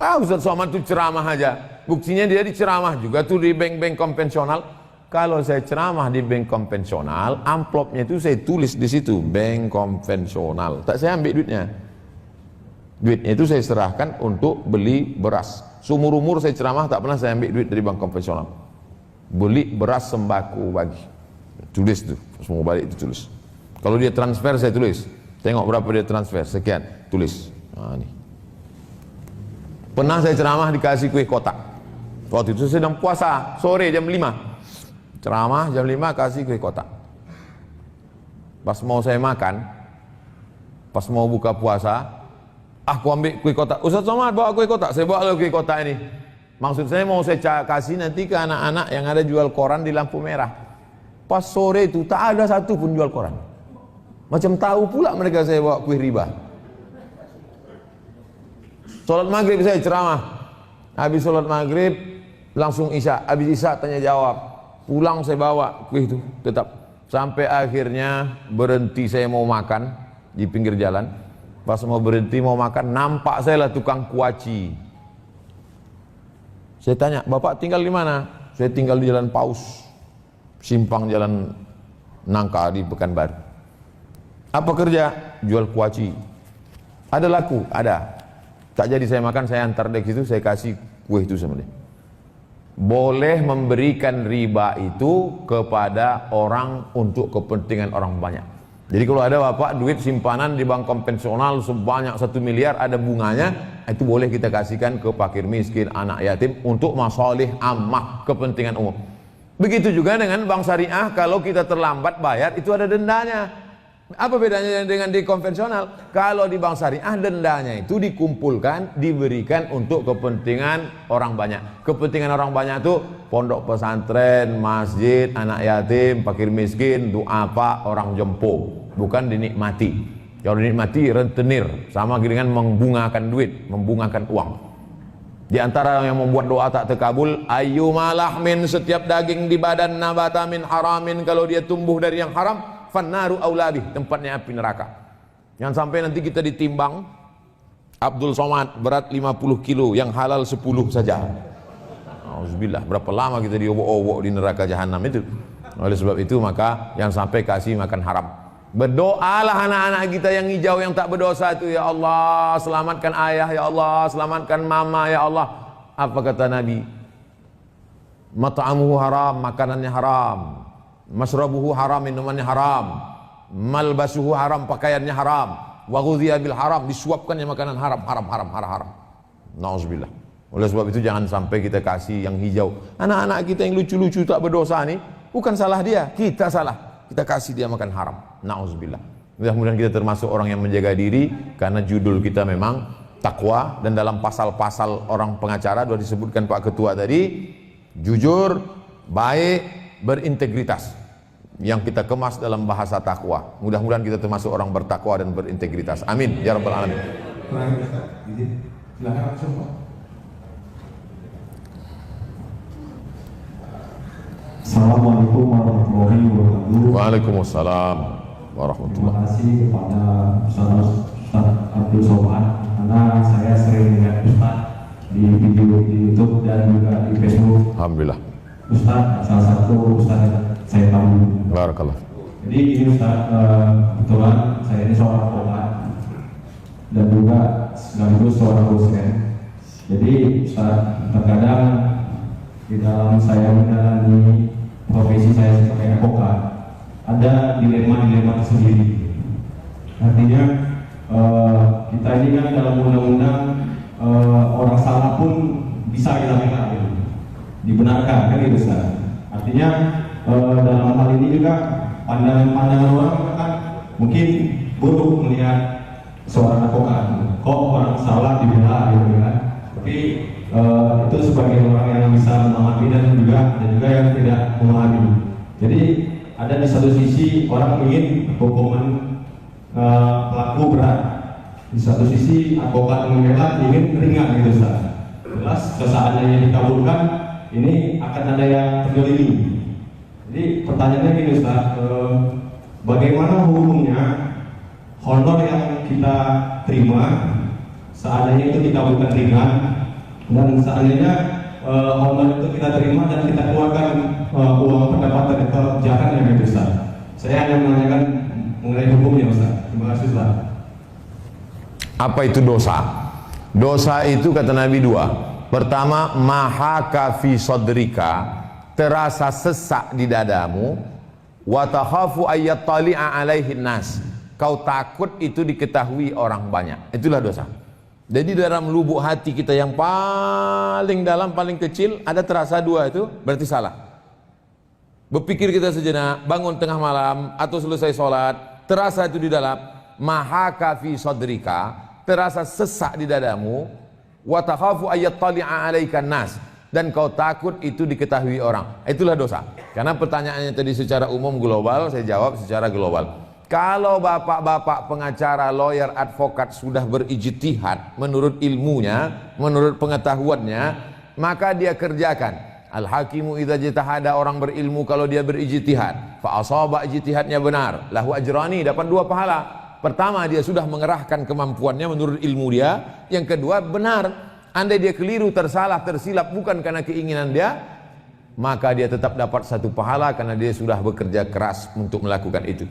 Ah, Ustaz Somad itu ceramah aja. Buktinya dia diceramah juga tuh di bank-bank konvensional. Kalau saya ceramah di bank konvensional, amplopnya itu saya tulis di situ bank konvensional. Tak saya ambil duitnya. Duitnya itu saya serahkan untuk beli beras. Seumur umur saya ceramah tak pernah saya ambil duit dari bank konvensional. Beli beras sembako bagi. Tulis tuh, semua balik itu tulis. Kalau dia transfer saya tulis. Tengok berapa dia transfer, sekian, tulis. Nah, ini. Pernah saya ceramah dikasih kue kotak. Waktu itu saya sedang puasa, sore jam 5. Ceramah jam 5 kasih kue kotak. Pas mau saya makan, pas mau buka puasa, aku ambil kue kotak. Ustaz Somad bawa kue kotak, saya bawa kue kotak ini. Maksud saya mau saya kasih nanti ke anak-anak yang ada jual koran di lampu merah. Pas sore itu tak ada satu pun jual koran. Macam tahu pula mereka saya bawa kue riba. Sholat maghrib saya ceramah. Habis sholat maghrib langsung isya. Habis isya tanya jawab. Pulang saya bawa kue itu tetap. Sampai akhirnya berhenti saya mau makan di pinggir jalan. Pas mau berhenti mau makan, nampak saya lah tukang kuaci. Saya tanya, Bapak tinggal di mana? Saya tinggal di Jalan Paus, simpang Jalan Nangka di Pekanbaru. Apa kerja? Jual kuaci. Ada laku? Ada. Tak jadi saya makan, saya antar dia ke situ, saya kasih kue itu sama dia. Boleh memberikan riba itu kepada orang untuk kepentingan orang banyak. Jadi kalau ada bapak duit simpanan di bank konvensional sebanyak 1 miliar ada bunganya, itu boleh kita kasihkan ke fakir miskin, anak yatim untuk masalih ammah, kepentingan umum. Begitu juga dengan bank syariah, kalau kita terlambat bayar itu ada dendanya. Apa bedanya dengan di konvensional? Kalau di bank syariah dendanya itu dikumpulkan, diberikan untuk kepentingan orang banyak. Kepentingan orang banyak itu pondok pesantren, masjid, anak yatim, fakir miskin, doa apa, orang jompo. Bukan dinikmati. Kalau dinikmati rentenir, sama dengan membungakan duit, membungakan uang. Di antara yang membuat doa tak terkabul, ayyuma lahmin, setiap daging di badan nabata min haramin, kalau dia tumbuh dari yang haram, fannaru aulabih, tempatnya api neraka. Yang sampai nanti kita ditimbang, Abdul Somad berat 50 kilo, yang halal 10 saja. Auzubillah, berapa lama kita diobok-obok di neraka jahanam itu. Oleh sebab itu maka yang sampai kasih makan haram. Berdoalah anak-anak kita yang hijau yang tak berdosa itu, ya Allah selamatkan ayah, ya Allah selamatkan mama, ya Allah. Apa kata Nabi? Mat'amuhu haram, makanannya haram. Masrabuhu haram, minumannya haram. Malbasuhu haram, pakaiannya haram. Wa ghudhiya bil haram, disuapkannya makanan haram, haram. Nauzubillah. Oleh sebab itu jangan sampai kita kasih yang hijau. Anak-anak kita yang lucu-lucu tak berdosa nih, bukan salah dia, kita salah. Kita kasih dia makan haram. Nauzubillah. Mudah-mudahan kita termasuk orang yang menjaga diri, karena judul kita memang takwa, dan dalam pasal-pasal orang pengacara sudah disebutkan Pak Ketua tadi, jujur, baik, berintegritas yang kita kemas dalam bahasa takwa. Mudah-mudahan kita termasuk orang bertakwa dan berintegritas. Amin ya rabbal alamin. Silakan langsung Pak. Assalamualaikum warahmatullahi wabarakatuh. Waalaikumsalam warahmatullahi Terima kasih kepada Ustaz Abdul Somad, karena saya sering melihat Ustaz di video di YouTube dan juga di Facebook. Alhamdulillah. Ustaz, salah satu Ustaz saya tahu. Barakallah. Jadi ini Ustaz, kebetulan saya ini seorang advokat dan juga sekaligus seorang dosen. Jadi Ustaz, terkadang di dalam saya menjalani profesi saya sebagai advokat ada dilema-dilema tersendiri. Artinya kita ini kan dalam undang-undang orang salah pun bisa kita bela, dibenarkan kan itu Ustaz. Artinya dalam hal ini juga pandangan orang kan mungkin buruk melihat seorang advokat, kok orang salah dibela gitu kan. Tapi itu sebagai orang yang bisa memahami dan juga ada juga yang tidak memahami. Jadi ada di satu sisi orang ingin hukuman pelaku berat, di satu sisi advokat membela ingin ringan gitu Ustaz. Jelas seandainya dikabulkan ini akan ada yang terzalimi. Jadi pertanyaannya gini Ustaz, bagaimana hukumnya honor yang kita terima seandainya itu dikabulkan ringan, dan seandainya honor itu kita terima dan kita keluarkan uang pendapatan atau jarang yang besar. Saya hanya menanyakan mengenai hukumnya Ustaz. Terima kasih Ustaz. Apa itu dosa? Dosa itu kata Nabi dua. Pertama, mahaka fi sadrika, terasa sesak di dadamu, wa takhafu ayattali'a alaihin nas, kau takut itu diketahui orang banyak. Itulah dosa. Jadi dalam lubuk hati kita yang paling dalam, paling kecil, ada terasa dua itu, berarti salah. Berpikir kita sejenak, bangun tengah malam atau selesai sholat, terasa itu di dalam, mahaka fi sadrika, terasa sesak di dadamu, wa takhafu ayattali'a alaikan nas, dan kau takut itu diketahui orang. Itulah dosa. Karena pertanyaannya tadi secara umum global, saya jawab secara global. Kalau bapak-bapak pengacara, lawyer, advokat sudah berijtihad menurut ilmunya, menurut pengetahuannya, maka dia kerjakan. Al-hakimu idza jitahada, orang berilmu kalau dia berijtihad, fa asaba ijtihadnya benar, lahu ajrani, dapat 2 pahala. Pertama, dia sudah mengerahkan kemampuannya menurut ilmu dia. Yang kedua, benar. Andai dia keliru, tersalah, tersilap bukan karena keinginan dia, maka dia tetap dapat 1 pahala karena dia sudah bekerja keras untuk melakukan itu.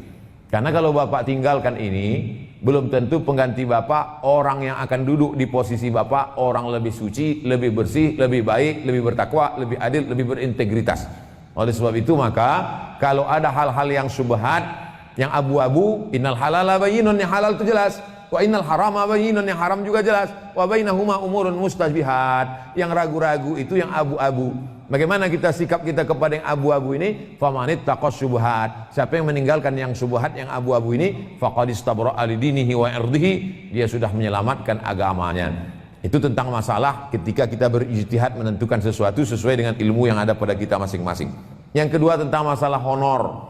Karena kalau bapak tinggalkan ini, belum tentu pengganti bapak orang yang akan duduk di posisi bapak orang lebih suci, lebih bersih, lebih baik, lebih bertakwa, lebih adil, lebih berintegritas. Oleh sebab itu maka kalau ada hal-hal yang syubhat, yang abu-abu, innal halala bayyinun, yang halal itu jelas, wa innal harama bayyinun, yang haram juga jelas, wa bainahuma umurun mustajbihat, yang ragu-ragu itu yang abu-abu. Bagaimana kita sikap kita kepada yang abu-abu ini? Famanit taqas syubhat, siapa yang meninggalkan yang syubhat, yang abu-abu ini, faqad istabra'a lidinihi wa irdihi, dia sudah menyelamatkan agamanya. Itu tentang masalah ketika kita berijtihad menentukan sesuatu sesuai dengan ilmu yang ada pada kita masing-masing. Yang kedua tentang masalah honor.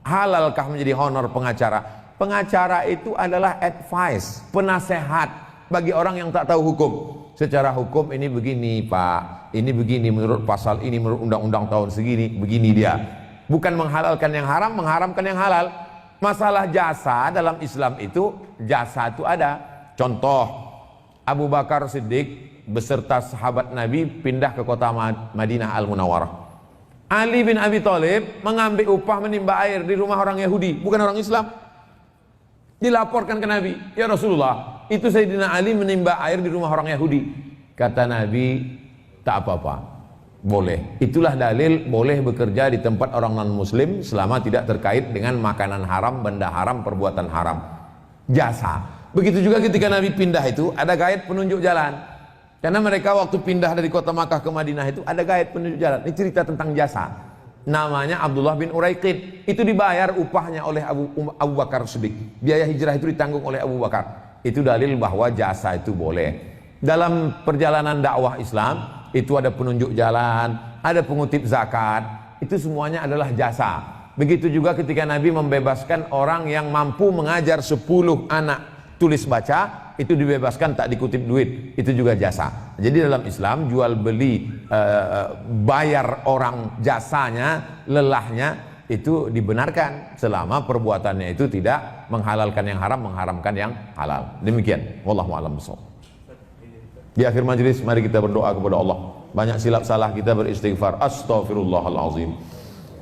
Halalkah menjadi honor pengacara? Pengacara itu adalah advice, penasehat bagi orang yang tak tahu hukum. Secara hukum ini begini Pak, ini begini menurut pasal ini, menurut undang-undang tahun segini, begini dia. Bukan menghalalkan yang haram, mengharamkan yang halal. Masalah jasa dalam Islam itu, jasa itu ada. Contoh, Abu Bakar Siddiq beserta sahabat Nabi pindah ke kota Madinah Al-Munawwarah. Ali bin Abi Thalib mengambil upah menimba air di rumah orang Yahudi, bukan orang Islam. Dilaporkan ke Nabi, ya Rasulullah, itu Sayyidina Ali menimba air di rumah orang Yahudi. Kata Nabi, tak apa-apa, boleh. Itulah dalil boleh bekerja di tempat orang non-muslim selama tidak terkait dengan makanan haram, benda haram, perbuatan haram. Jasa. Begitu juga ketika Nabi pindah itu, ada guide penunjuk jalan. Karena mereka waktu pindah dari kota Makkah ke Madinah itu ada guide penunjuk jalan. Ini cerita tentang jasa. Namanya Abdullah bin Uraiqid. Itu dibayar upahnya oleh Abu Bakar Siddiq. Biaya hijrah itu ditanggung oleh Abu Bakar. Itu dalil bahwa jasa itu boleh. Dalam perjalanan dakwah Islam itu ada penunjuk jalan, ada pengutip zakat. Itu semuanya adalah jasa. Begitu juga ketika Nabi membebaskan orang yang mampu mengajar 10 anak tulis baca, itu dibebaskan tak dikutip duit, itu juga jasa. Jadi dalam Islam jual beli, bayar orang jasanya, lelahnya itu dibenarkan selama perbuatannya itu tidak menghalalkan yang haram, mengharamkan yang halal. Demikian, wallahu a'lam bishawab. Di akhir majelis mari kita berdoa kepada Allah. Banyak silap salah kita beristighfar. Astaghfirullahalazim.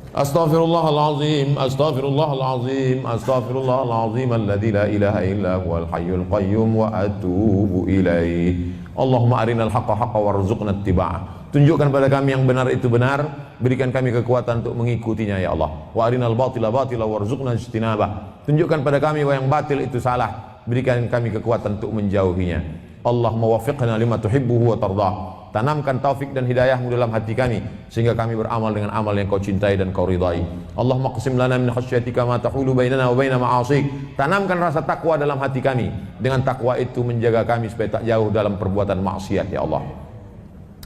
Astaghfirullahalazim, astaghfirullahalazim, astaghfirullahalazim alladzi la ilaha illa huwal hayyul qayyum wa atubu ilaih. Allahumma arinal haqqa haqqa warzuqna ittiba'ah. Tunjukkan pada kami yang benar itu benar, berikan kami kekuatan untuk mengikutinya ya Allah. Wa arinal batila batila warzuqna ijtinabah. Tunjukkan pada kami yang batil itu salah, berikan kami kekuatan untuk menjauhinya. Allahumma waffiqna lima tuhibbuhu wa tardah. Tanamkan taufik dan hidayahmu dalam hati kami sehingga kami beramal dengan amal yang kau cintai dan kau ridai. Allahumma qsim lana min khasyatika ma tahulu bainana wa baina ma'asik. Tanamkan rasa takwa dalam hati kami. Dengan takwa itu menjaga kami supaya tak jauh dalam perbuatan maksiat ya Allah.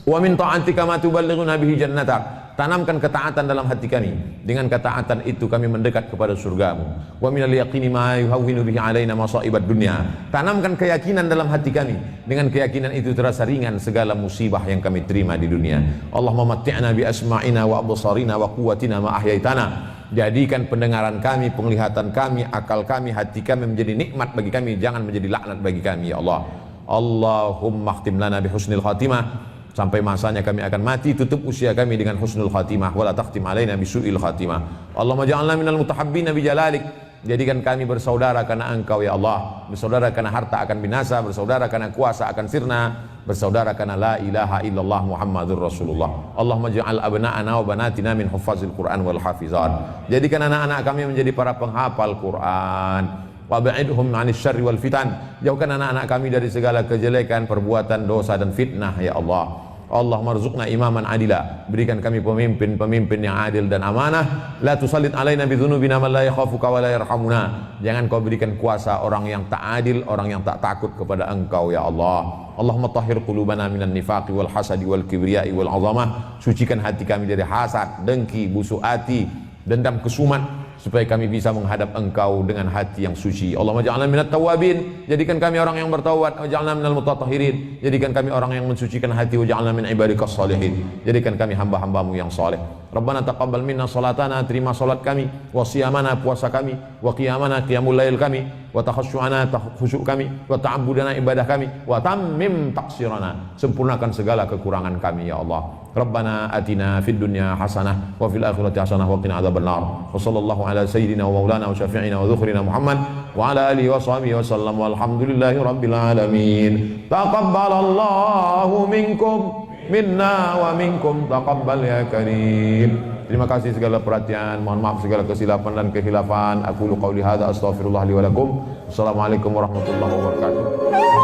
Wa min ta'atika ma tuballighuna bihi jannatak. Tanamkan ketaatan dalam hati kami. Dengan ketaatan itu kami mendekat kepada surgamu. Wa minal yaqini ma yuhawwinu bihi alaina masa'ibad dunya. Tanamkan keyakinan dalam hati kami. Dengan keyakinan itu terasa ringan segala musibah yang kami terima di dunia. Allahumma matti'na bi asma'ina wa absarina wa quwwatina ma ahyaitana. Jadikan pendengaran kami, penglihatan kami, akal kami, hati kami menjadi nikmat bagi kami, jangan menjadi laknat bagi kami ya Allah. Allahumma khtim lana bi husnil khatimah. Sampai masanya kami akan mati, tutup usia kami dengan husnul khatimah, wala takhtim alaina bisu'il khatimah. Allahumma ja'alna minal mutahabbina bi jalalik. Jadikan kami bersaudara karena Engkau ya Allah. Bersaudara karena harta akan binasa, bersaudara karena kuasa akan sirna, bersaudara karena la ilaha illallah Muhammadur Rasulullah. Allahumma ja'al abna'ana wa banatina min huffazil Qur'an wal hafizat. Jadikan anak-anak kami menjadi para penghafal Quran. Wab'idhum 'anil syarri wal fitan. Jauhkan anak-anak kami dari segala kejelekan, perbuatan dosa dan fitnah ya Allah. Allahumma rzuqna imaman adila. Berikan kami pemimpin-pemimpin yang adil dan amanah. La tusallit alaina bidzunubina man la yakhafuka wa la yarhamuna. Jangan kau berikan kuasa orang yang tak adil, orang yang tak takut kepada Engkau ya Allah. Allahumma tahhir qulubana minan nifaqi wal hasadi wal kibriyai wal 'azamah. Sucikan hati kami dari hasad, dengki, busuk hati, dendam, kesumat, supaya kami bisa menghadap Engkau dengan hati yang suci. Allahumma ja'alna minat tawabin. Jadikan kami orang yang bertaubat. Waj'alna minal mutatahhirin. Jadikan kami orang yang mensucikan hati. Waj'alna min ibadikas salihin. Jadikan kami hamba-hambamu yang saleh. Rabbana taqabbal minna salatana. Terima salat kami. Wa siyamana, puasa kami. Wa qiyamana, qiyamul lail kami. Wa takhasyu'ana, khusyuk kami. Wa ta'abbudana, ibadah kami. Wa tammim taqsirana. Sempurnakan segala kekurangan kami ya Allah. Rabbana atina fid dunya hasanah wa fil akhirati hasanah wa qina adzabannar. Wa sallallahu ala sayyidina wa maulana wa syafi'ina wa dhukhrina Muhammad wa ala alihi wa sahbihi wa sallam walhamdulillahi rabbil alamin. Taqabbalallahu minkum minna wa minkum taqabbal ya karim. Terima kasih segala perhatian, mohon maaf segala kesilapan dan kekhilafan. Aku qauli hadza astaghfirullah li wa lakum. Assalamualaikum warahmatullahi wabarakatuh.